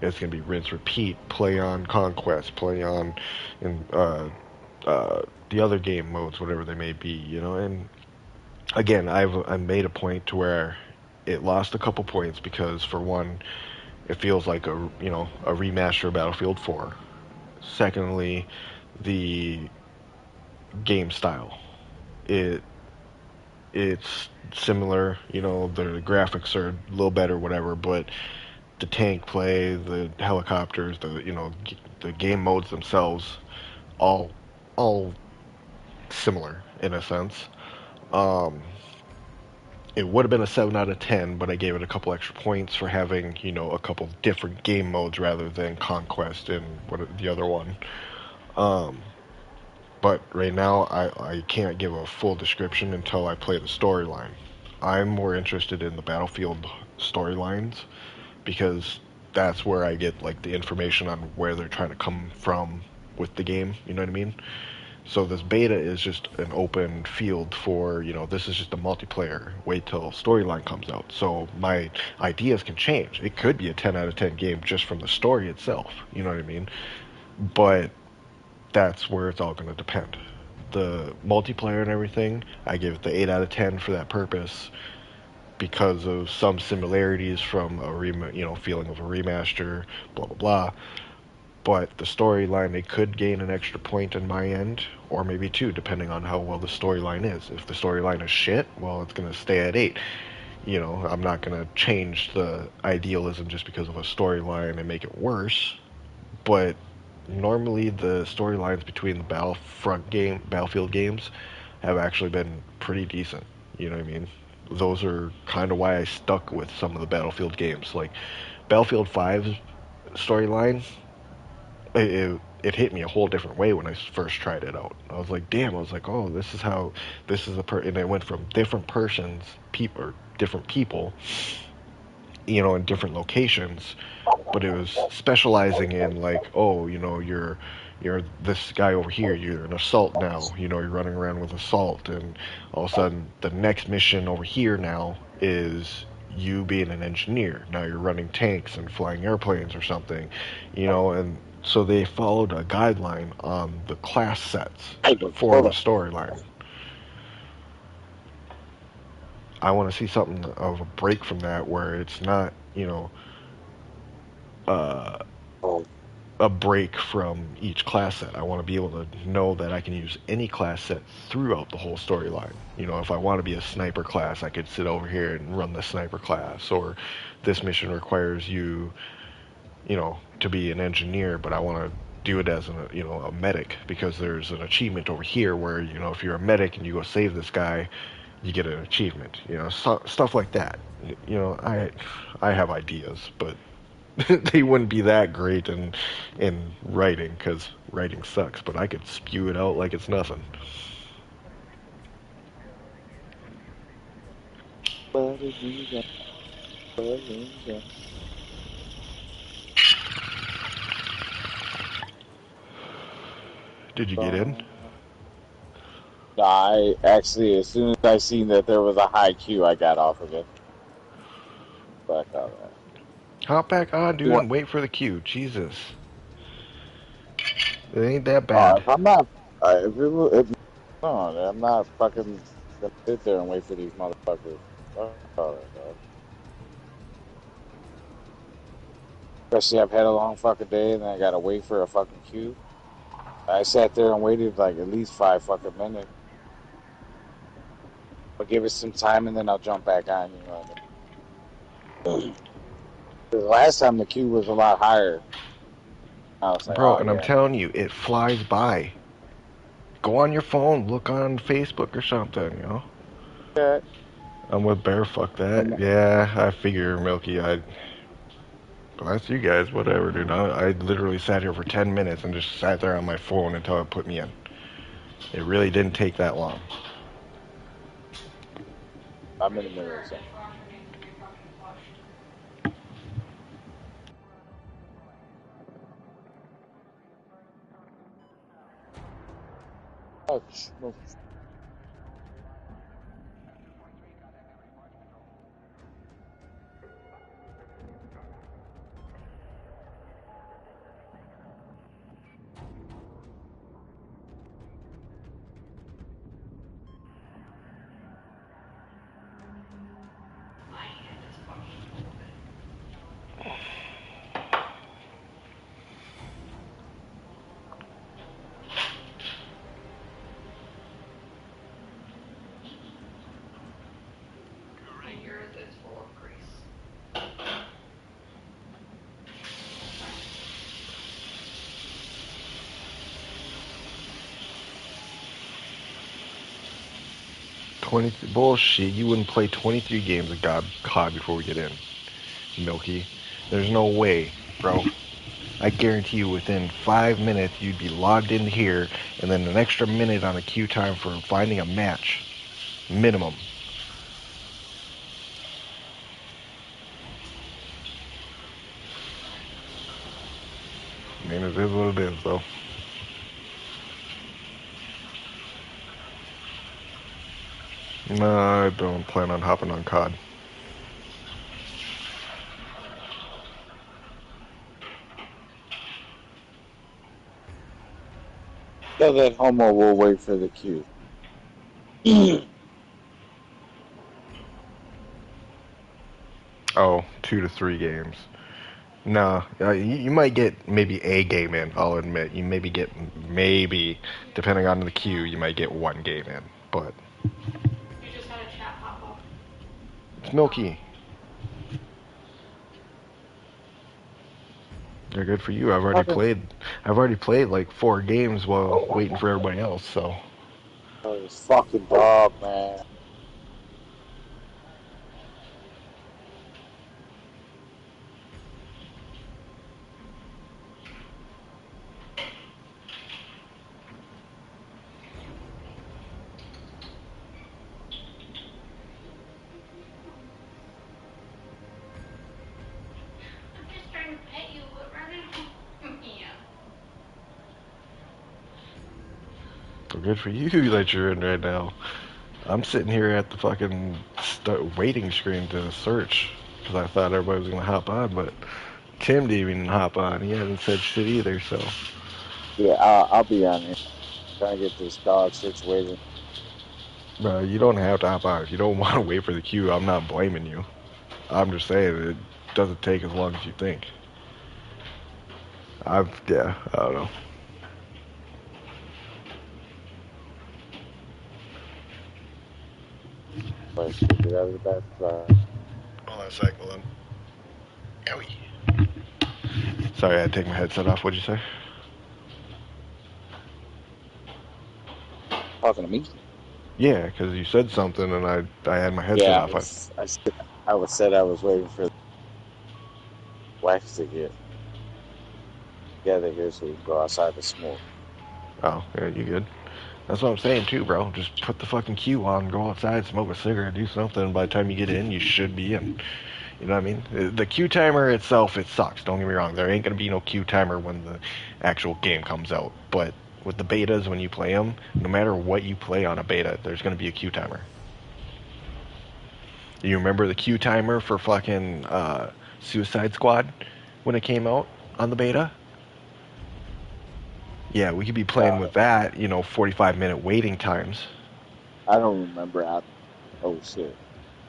It's going to be rinse, repeat, play on Conquest, play on the other game modes, whatever they may be, And again, I've made a point to where it lost a couple points because, for one, it feels like a remaster of Battlefield 4. Secondly, the game style. It's similar, the graphics are a little better, whatever, but the tank play, the helicopters, the game modes themselves, all similar in a sense. It would have been a 7 out of 10, but I gave it a couple extra points for having, a couple different game modes rather than Conquest and the other one. But right now, I can't give a full description until I play the storyline. I'm more interested in the Battlefield storylines because that's where I get like the information on where they're trying to come from with the game. You know what I mean? So this beta is just an open field for, this is just a multiplayer. Wait till storyline comes out. So my ideas can change. It could be a 10 out of 10 game just from the story itself. You know what I mean? But that's where it's all going to depend. The multiplayer and everything, I give it the 8 out of 10 for that purpose because of some similarities from a feeling of a remaster, blah blah blah. But the storyline, it could gain an extra point on my end, or maybe two, depending on how well the storyline is. If the storyline is shit, well, it's going to stay at 8. I'm not going to change the idealism just because of a storyline and make it worse. But normally the storylines between the Battlefield games have actually been pretty decent. You know what I mean? Those are kind of why I stuck with some of the Battlefield games. Like Battlefield 5's storyline, it hit me a whole different way when I first tried it out. I was like, damn, oh, this is and it went from different different people, in different locations, but it was specializing in like, oh, you're this guy over here, you're an assault now, you're running around with assault, and all of a sudden the next mission over here now is you being an engineer. Now you're running tanks and flying airplanes or something, and So they followed a guideline on the class sets Hey, but for hold the on. storyline. I want to see something of a break from that where it's not, uh, Oh, a break from each class set. I want to be able to know that I can use any class set throughout the whole storyline. If I want to be a sniper class, I could sit over here and run the sniper class. Or this mission requires you, to be an engineer, but I want to do it as a medic because there's an achievement over here where, if you're a medic and you go save this guy, you get an achievement. Stuff like that. I have ideas, but they wouldn't be that great in writing because writing sucks. But I could spew it out like it's nothing. what did you get? What did you get? Did you get in? I actually, as soon as I seen that there was a high queue, I got off of it. Back out of Hop back on, dude, What? and wait for the queue. Jesus, it ain't that Oh, bad. if I'm not, if no, I'm not fucking gonna sit there and wait for these motherfuckers. Fuck all that, dog. Especially I've had a long fucking day and then I gotta wait for a fucking queue. I sat there and waited like at least 5 fucking minutes. But give it some time and then I'll jump back on. You know what I mean? The last time the queue was a lot higher. I was like, Bro, oh and I'm yeah, telling you, it flies by. Go on your phone, look on Facebook or something. yeah. I'm with Bear, fuck I'm that. Yeah, I figure, Milky, well, that's you guys, whatever, dude. I literally sat here for 10 minutes and just sat there on my phone until it put me in. It really didn't take that long. in the middle of something. Oh, no. 20 bullshit. You wouldn't play 23 games of COD before we get in, Milky. There's no way, bro. I guarantee you within 5 minutes you'd be logged in here and then an extra minute on a queue time for finding a match. Minimum. I mean, it is what it is, though. No, I don't plan on hopping on COD. So that homo will wait for the queue. Oh, 2 to 3 games. Nah, you might get maybe a game in, I'll admit. You maybe, depending on the queue, you might get 1 game in. But it's Milky. They're good for you. Fucking I've already played like 4 games while waiting for everybody else, so. this fucking dog, man. So good for you that you're in right now. I'm sitting here at the fucking waiting screen to search because I thought everybody was gonna hop on, but Tim didn't even hop on. He hasn't said shit either, so. Yeah, I'll be on it. Trying to get this dog situated. Bro, you don't have to hop on. If you don't want to wait for the queue, I'm not blaming you. I'm just saying it doesn't take as long as you think. Yeah, I don't know. But get out of the back. Hold on a sec, hold on. Owie. Sorry, I had to take my headset off. What'd you say? Talking to me? Yeah, because you said something and I had my headset Yeah, off. I said I was waiting for the wax to get together here so we can go outside to smoke. Oh, yeah, you good? That's what I'm saying too, bro. Just put the fucking queue on, go outside, smoke a cigarette, do something. By the time you get in, you should be in. You know what I mean? The queue timer itself, it sucks. Don't get me wrong. There ain't gonna be no queue timer when the actual game comes out. But with the betas, when you play them, no matter what you play on a beta, there's gonna be a queue timer. You remember the queue timer for fucking Suicide Squad when it came out on the beta? Yeah, we could be playing with that, 45-minute waiting times. I don't remember how. Oh shit.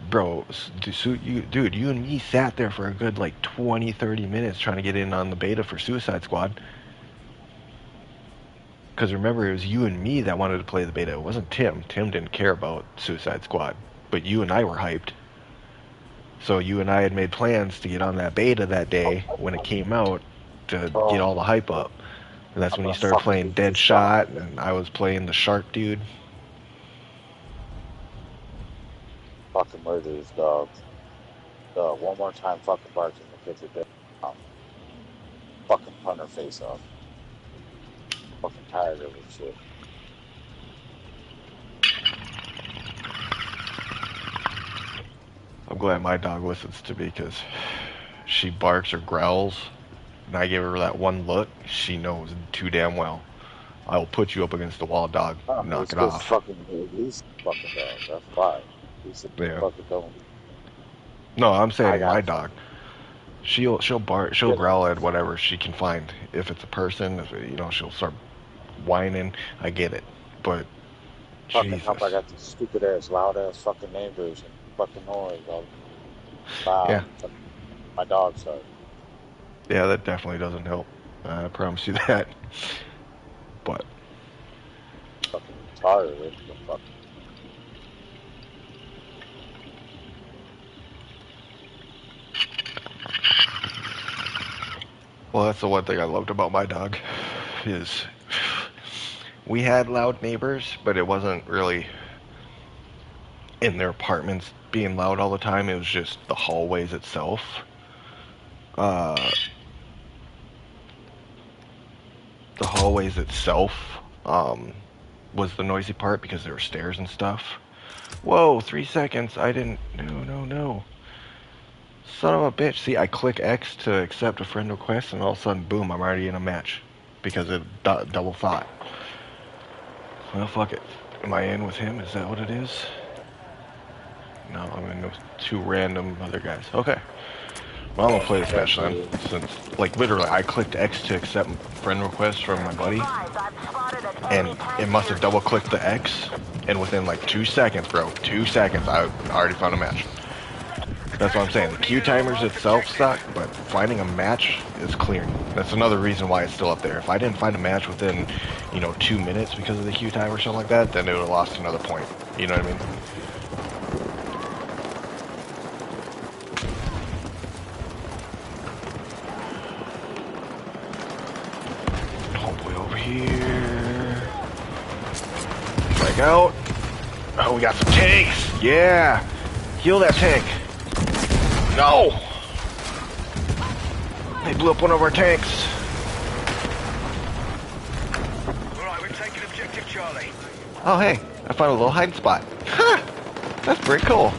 Bro, dude, you and me sat there for a good like 20, 30 minutes trying to get in on the beta for Suicide Squad. Because remember, it was you and me that wanted to play the beta. It wasn't Tim. Tim didn't care about Suicide Squad. But you and I were hyped. So you and I had made plans to get on that beta that day when it came out to get all the hype up. And that's when you started playing Deadshot, and I was playing the Shark Dude. Fucking murder this dog. One more time, fucking barks and the kids are dead. Fucking punt her face off. Fucking tired of this shit. I'm glad my dog listens to me because she barks or growls, and I give her that one look. She knows too damn well. I will put you up against the wall, dog. Knock it off. He's fucking dog. That's fine. He's fucking dog. No, I'm saying my dog. She'll bark. She'll growl at whatever she can find. If it's a person, she'll start whining. I get it, but fucking Jesus. help! I got these stupid ass, loud ass fucking neighbors and fucking noise. Yeah. My dog's sorry. Yeah, that definitely doesn't help. I promise you that. But fucking tired of it. Fuck. Well, that's the one thing I loved about my dog, is we had loud neighbors, but it wasn't really in their apartments being loud all the time. It was just the hallways itself. The hallways itself was the noisy part because there were stairs and stuff. Whoa, 3 seconds. I didn't. No. Son of a bitch. See, I click X to accept a friend request, and all of a sudden, boom, I'm already in a match. Because it double thought. Well, fuck it. Am I in with him? Is that what it is? No, I'm in with 2 random other guys. Okay. Well, I'm gonna play this match then. Since, literally, I clicked X to accept friend requests from my buddy. And it must have double clicked the X. And within 2 seconds, bro, 2 seconds, I already found a match. That's what I'm saying. The queue timers itself suck, but finding a match is clearing. That's another reason why it's still up there. If I didn't find a match within, 2 minutes because of the queue timer or something like that, then it would have lost another point. You know what I mean? Hopefully over here. Strike out. Oh, we got some tanks. Yeah. Heal that tank. No! They blew up one of our tanks. Alright, we're taking objective Charlie. Oh, hey. I found a little hiding spot. Ha! That's pretty cool.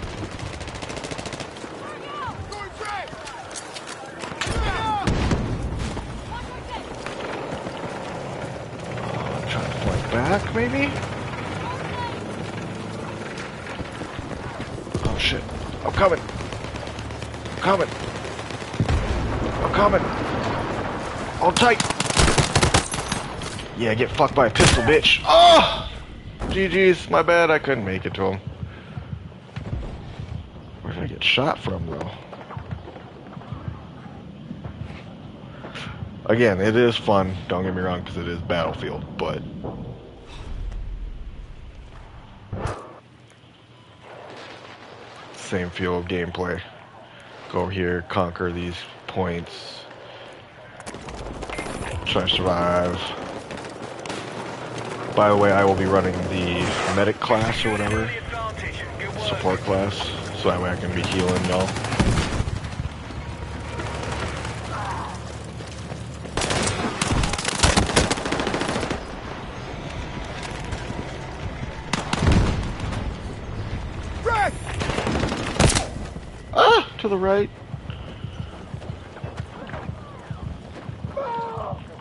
Trying to flank back, maybe? Oh, shit. I'm coming. I'm I'm coming. Hold tight. Yeah, get fucked by a pistol, bitch. Oh! GG's, my bad, I couldn't make it to him. Where did I get shot from, though? Again, it is fun, don't get me wrong, because it is Battlefield, but... Same feel of gameplay. Go here, conquer these points. Try to survive. By the way, I will be running the medic class or whatever. Support class. So that way I can be healing y'all. To the right.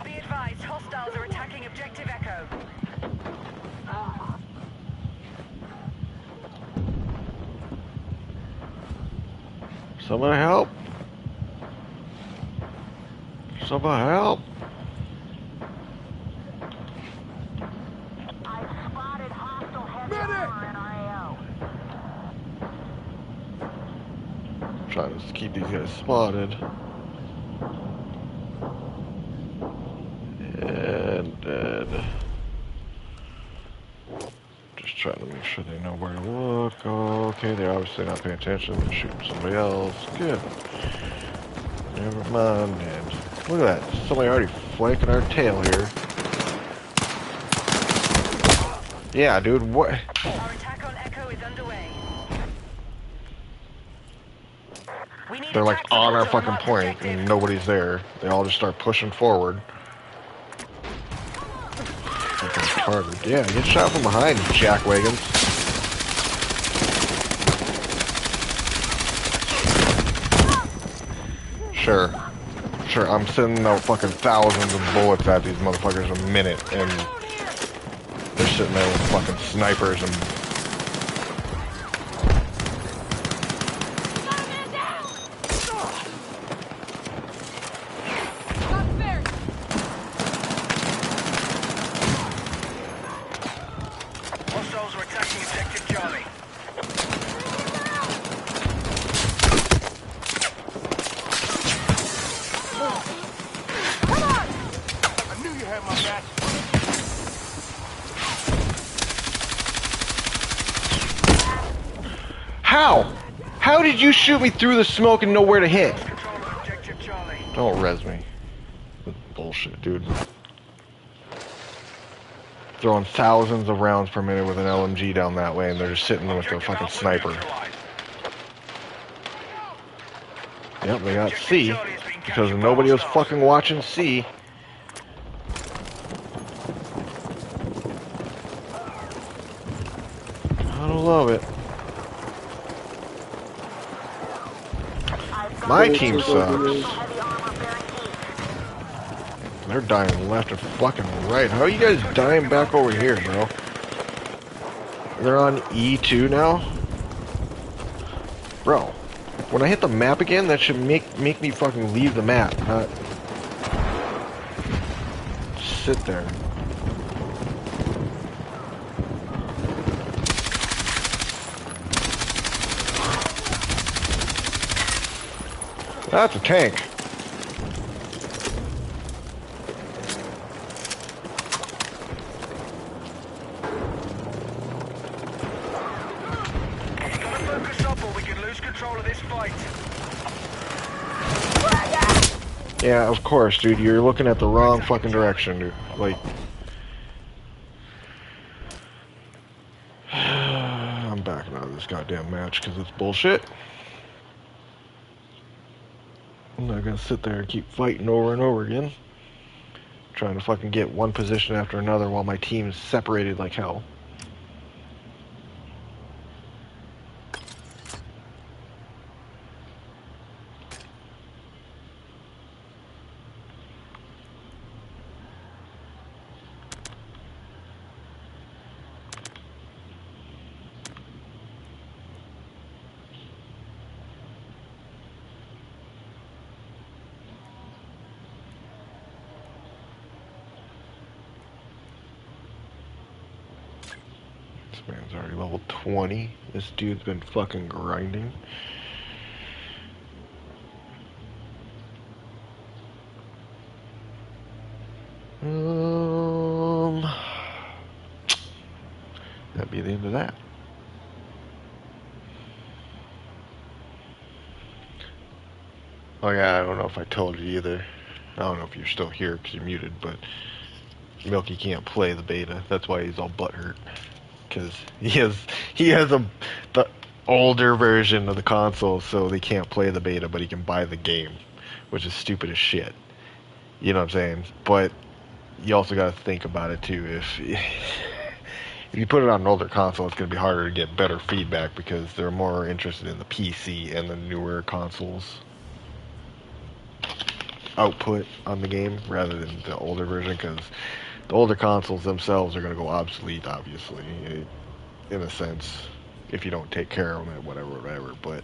Be advised, hostiles are attacking Objective Echo. Somebody help. Somebody help. I spotted hostile heavy armor in our AO. Trying to keep these guys spotted. And dead. Just trying to make sure they know where to look. Oh, okay, they're obviously not paying attention. They're shooting somebody else. Good. Never mind, man. Look at that. Somebody already flanking our tail here. Yeah, dude, what? Our attack on Echo is underway. We need They're like attack on our support fucking marked point objective. and nobody's there. They all just start pushing forward. Fucking retarded. Yeah, get shot from behind, you jackwagons. Sure. Sure, I'm sending out fucking thousands of bullets at these motherfuckers a minute, and they're sitting there with fucking snipers and... Hostiles are attacking Objective Charlie. I knew you had my back. How? How did you shoot me through the smoke and know where to hit? Control of Objective Charlie. Don't res me. Bullshit, dude. Throwing thousands of rounds per minute with an LMG down that way, and they're just sitting with a fucking sniper. Yep, they got C, because nobody was fucking watching C. I don't love it. My team sucks. Heavy armor bearing heat. They're dying left and fucking right. How are you guys dying back over here, bro? They're on E2 now? Bro, when I hit the map again, that should make me fucking leave the map, not sit there. That's a tank. Gotta focus up or we can lose control of this fight. Yeah, of course, dude. You're looking at the wrong fucking direction, dude. Like... I'm backing out of this goddamn match because it's bullshit. I'm not gonna sit there and keep fighting over and over again. Trying to fucking get one position after another while my team's separated like hell. This man's already level 20. This dude's been fucking grinding. That'd be the end of that. Oh yeah, I don't know if I told you either. I don't know if you're still here because you're muted, but Milky can't play the beta. That's why he's all butthurt. Because he has the older version of the console, so they can't play the beta, but he can buy the game, which is stupid as shit. You know what I'm saying? But you also got to think about it too. If you put it on an older console, it's going to be harder to get better feedback because they're more interested in the PC and the newer consoles output on the game rather than the older version, because the older consoles themselves are going to go obsolete, obviously, in a sense, if you don't take care of them, whatever. But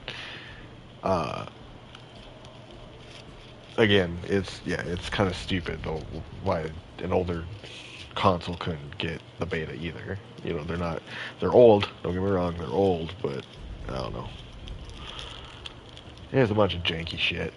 again, it's kind of stupid though why an older console couldn't get the beta either. You know, they're old, don't get me wrong, they're old, but I don't know. There's a bunch of janky shit.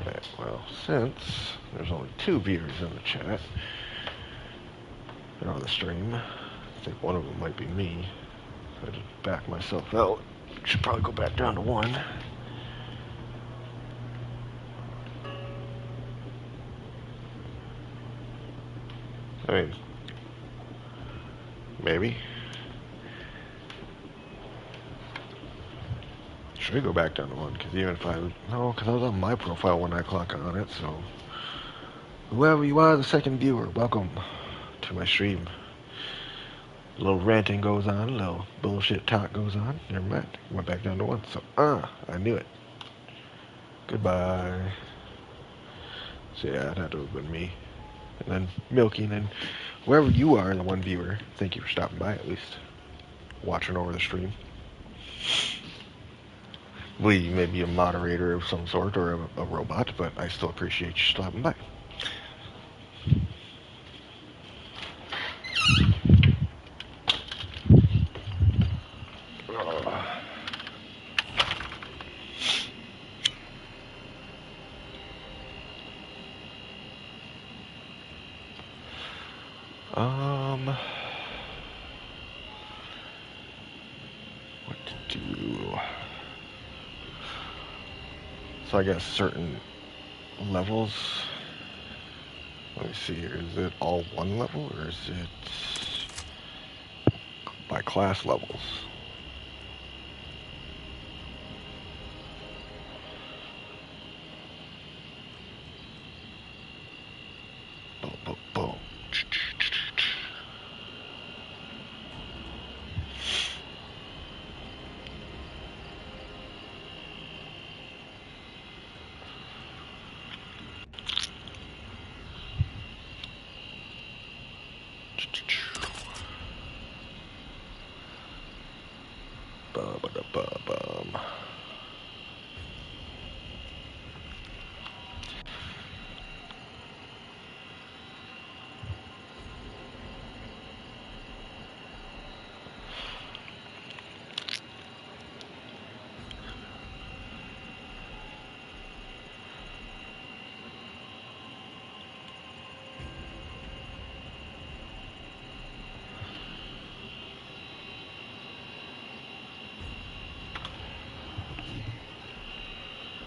Alright, well, since there's only 2 viewers in the chat and on the stream, I think one of them might be me. I just back myself out. Should probably go back down to 1. I mean, maybe. Should go back down to 1, because even if I was on my profile when I clock on it, so whoever you are, the second viewer, welcome to my stream. A little ranting goes on, a little bullshit talk goes on. Never mind, went back down to 1, so I knew it. Goodbye. So yeah, it had to have been me. And then Milky, and then wherever you are, the 1 viewer, thank you for stopping by at least. Watching over the stream. Well, you may be a moderator of some sort or a robot, but I still appreciate you stopping by. What to do? So I guess certain levels. Let me see here. Is it all 1 level or is it by class levels? Boom, boom, boom. Ba-ba-da-ba-bum.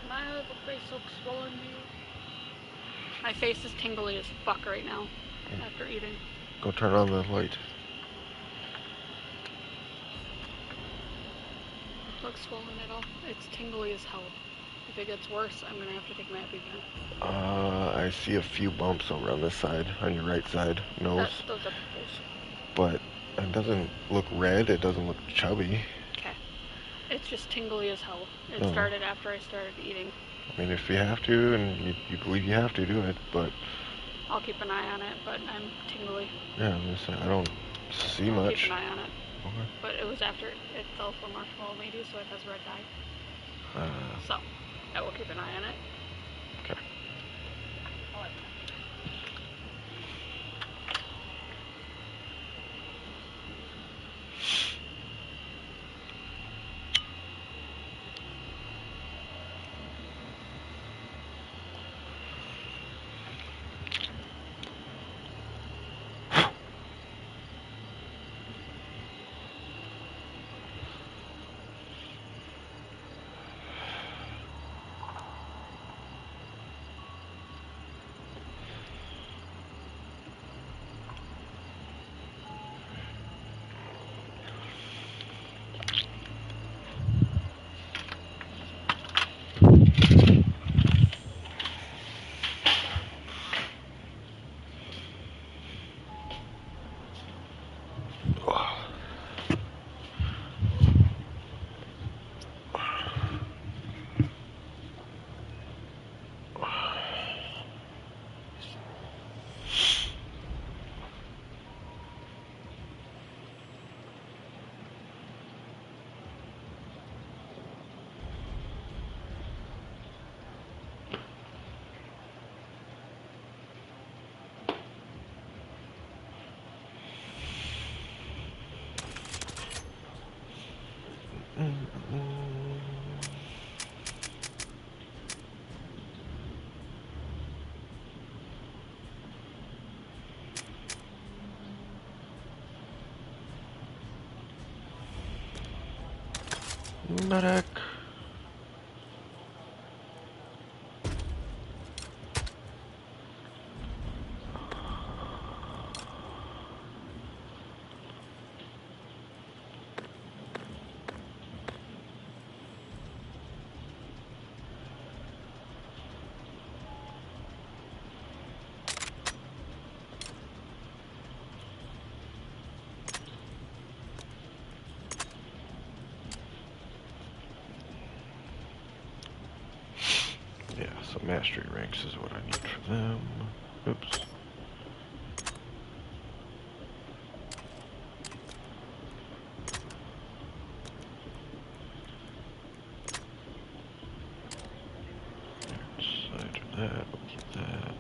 My little face looks swollen, dude. My face is tingly as fuck right now after eating. Go turn on the light. It looks swollen at all. It's tingly as hell. If it gets worse, I'm gonna have to take my EpiPen. I see a few bumps over on this side, on your right side, nose. Those are pimples. But it doesn't look red, it doesn't look chubby. Okay. It's just tingly as hell. It Oh. started after I started eating. I mean, if you have to, and you believe you have to do it, but I'll keep an eye on it, but I'm tingly. yeah, I'm just saying, I don't see I'll much. keep an eye on it. Okay. But it was after it fell for Marshmallow Lady, so it has red dye. So, I will keep an eye on it. Okay. Medic. Yeah, so mastery ranks is what I need for them. Oops. Side of that, we'll keep that.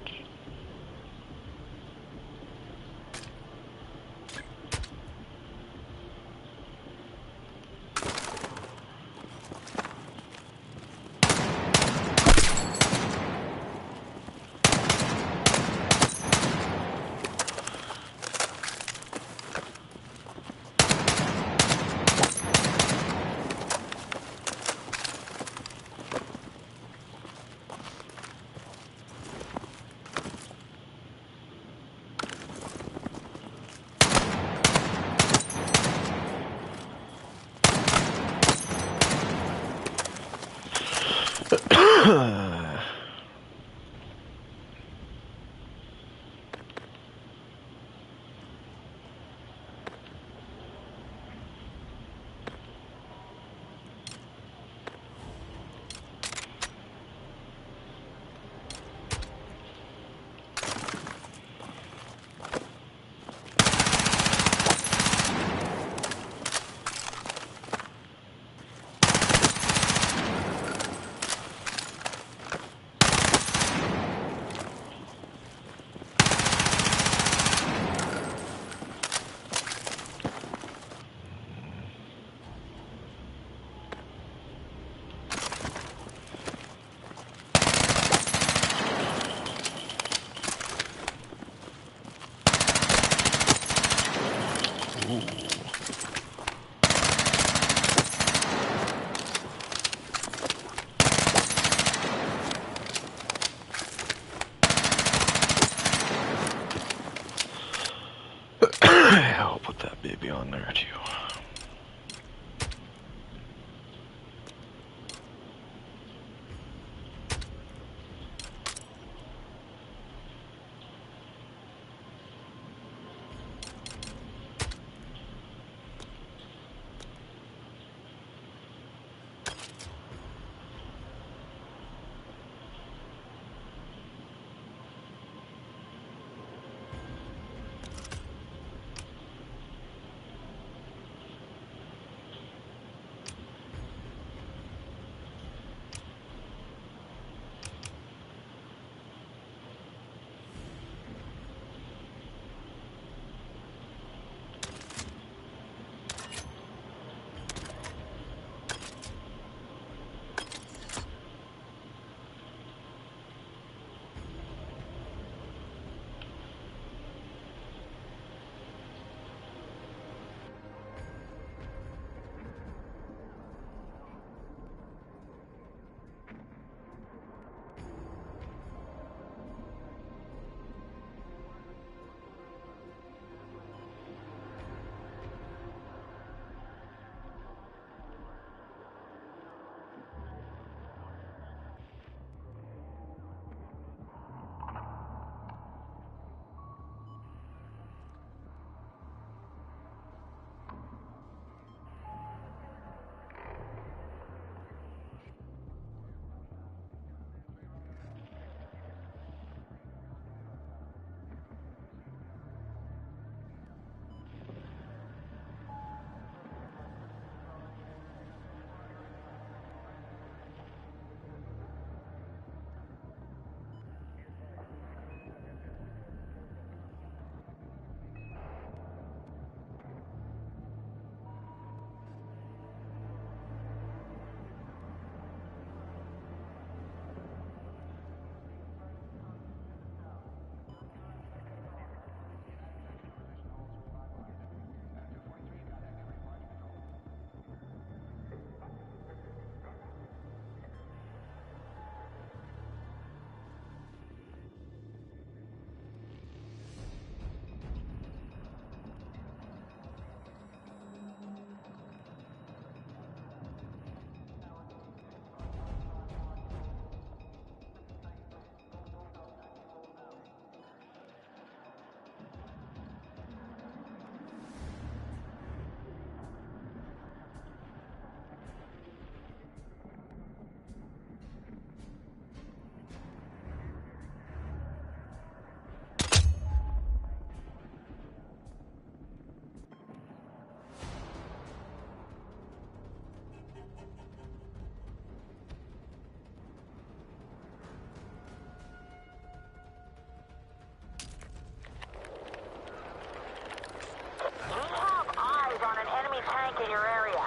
tank in your area.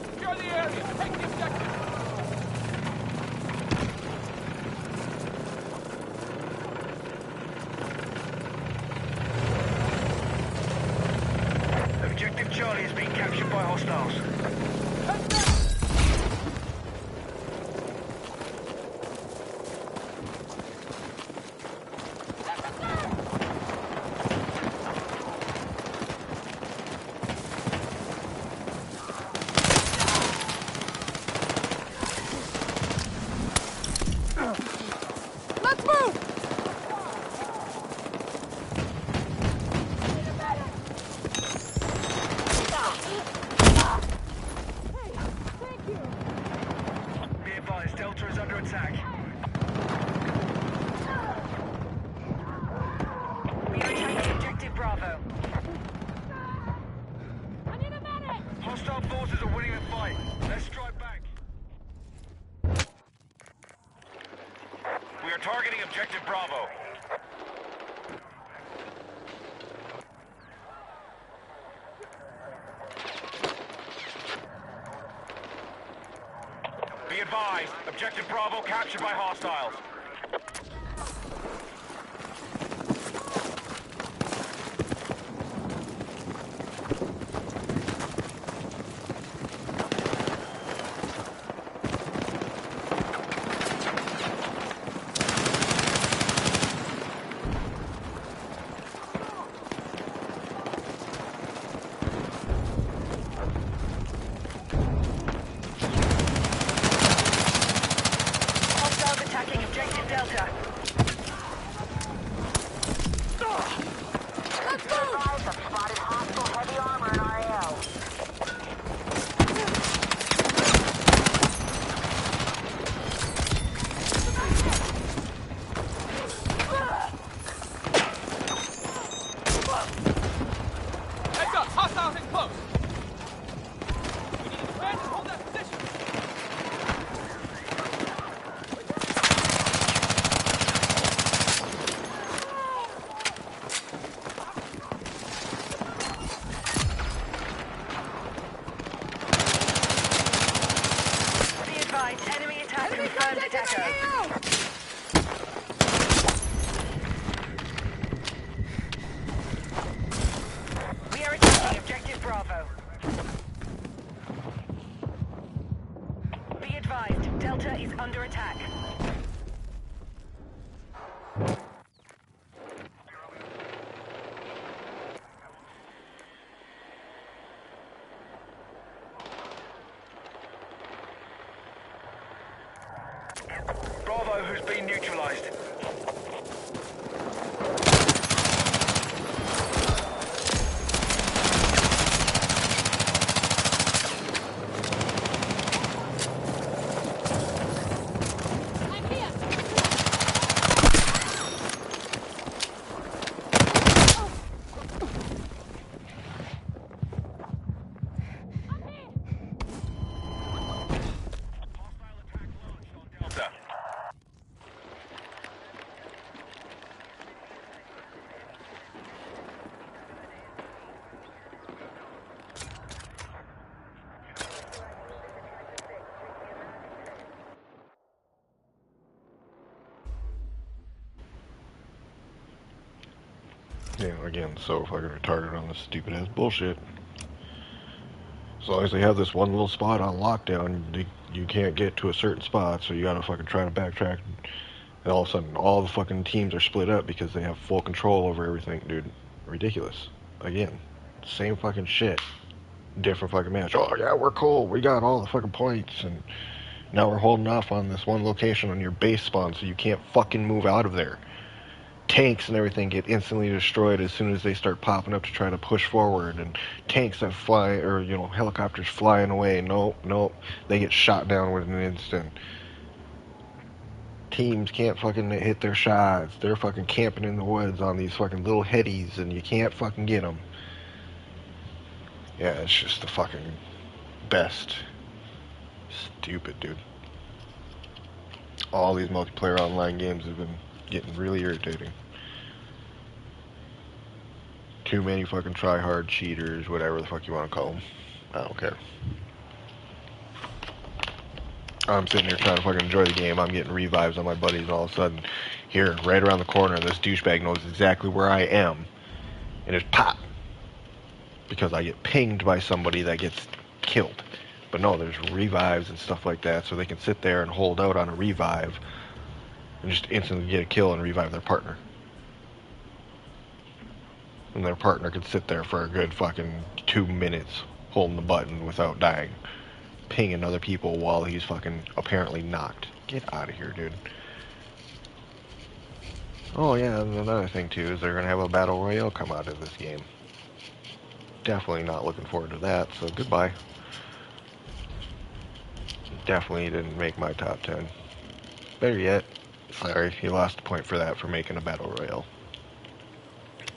Secure the area. Take the objective. Objective Charlie is being captured by hostiles. Let's move! Be advised, Delta is under attack. We are attacking objective Bravo. Hostile forces are winning the fight. Let's strike back. We are targeting objective Bravo. Be advised, objective Bravo captured by hostiles. Hostiles attacking objective Delta. Let's go! I've spotted hostile heavy armor in our AO. Heads up, hostiles in close. We need to advance and hold that position. Be advised, enemy attack confirmed at Echo. We are attacking objective Bravo. Be advised, Delta is under attack. Bravo who's been neutralized. I'm here! Delta. Yeah, again, so fucking retarded on this stupid ass bullshit. As long as they have this one little spot on lockdown, you can't get to a certain spot, so you gotta fucking try to backtrack. And all of a sudden, all the fucking teams are split up because they have full control over everything, dude. Ridiculous. Again, same fucking shit. Different fucking match. Oh, yeah, we're cool. We got all the fucking points, and now we're holding off on this one location on your base spawn, so you can't fucking move out of there. Tanks and everything get instantly destroyed as soon as they start popping up to try to push forward, and tanks that fly, or helicopters flying away, nope, they get shot down within an instant. Teams can't fucking hit their shots. They're fucking camping in the woods on these fucking little headies, and you can't fucking get them. Yeah, it's just the fucking best. Stupid, dude. All these multiplayer online games have been getting really irritating. Too many fucking try-hard cheaters, whatever the fuck you want to call them. I don't care. I'm sitting here trying to fucking enjoy the game. I'm getting revives on my buddies, and all of a sudden, here, right around the corner, this douchebag knows exactly where I am. And just pop! Because I get pinged by somebody that gets killed. But no, there's revives and stuff like that, so they can sit there and hold out on a revive and just instantly get a kill and revive their partner. And their partner could sit there for a good fucking 2 minutes holding the button without dying. Pinging other people while he's fucking apparently knocked. Get out of here, dude. Oh yeah, and another thing too is they're gonna have a battle royale come out of this game. Definitely not looking forward to that, so goodbye. Definitely didn't make my top 10. Better yet, sorry, you lost a point for that for making a battle royale.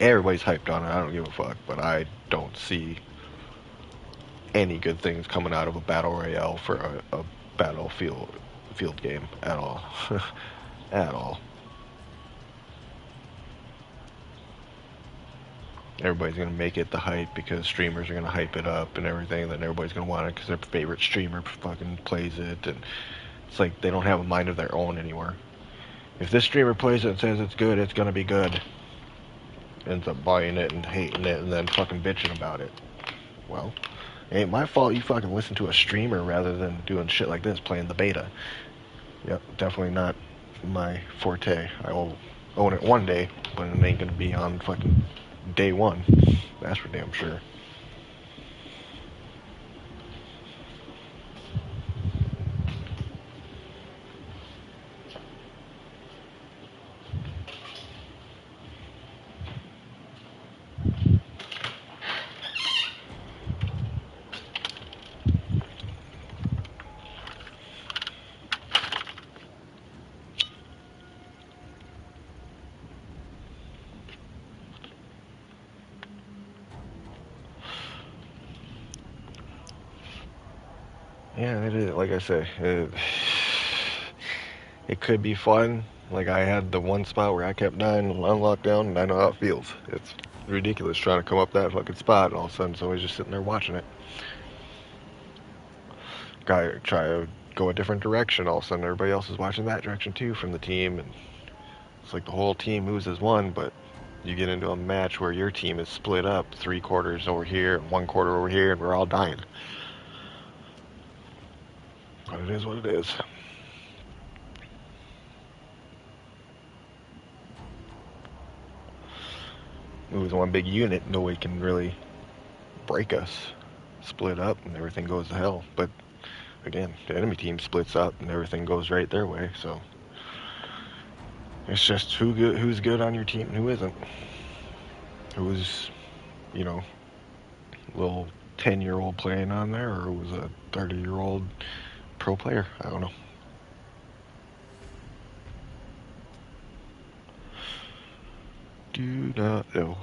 Everybody's hyped on it, I don't give a fuck, but I don't see any good things coming out of a battle royale for a battlefield game at all. At all. Everybody's gonna make it the hype because streamers are gonna hype it up and everything, then everybody's gonna want it because their favorite streamer fucking plays it, and it's like they don't have a mind of their own anymore. If this streamer plays it and says it's good, it's gonna be good. Ends up buying it and hating it and then fucking bitching about it. Well, it ain't my fault you fucking listen to a streamer rather than doing shit like this, playing the beta. Yep, definitely not my forte. I will own it one day, but it ain't gonna be on fucking day one. That's for damn sure. Yeah, it is. Like I say, it could be fun. Like I had the one spot where I kept dying on lockdown, and I know how it feels. It's ridiculous trying to come up that fucking spot, and all of a sudden somebody's just sitting there watching it. Guy try to go a different direction, all of a sudden everybody else is watching that direction too from the team, and it's like the whole team moves as one, but you get into a match where your team is split up 3 quarters over here and 1 quarter over here, and we're all dying. But it is what it is. It was one big unit, nobody can really break us. Split up and everything goes to hell. But again, the enemy team splits up and everything goes right their way, so it's just who's good on your team and who isn't. Who's, you know, little 10-year-old playing on there, or was a 30-year-old pro player. I don't know. Do not know.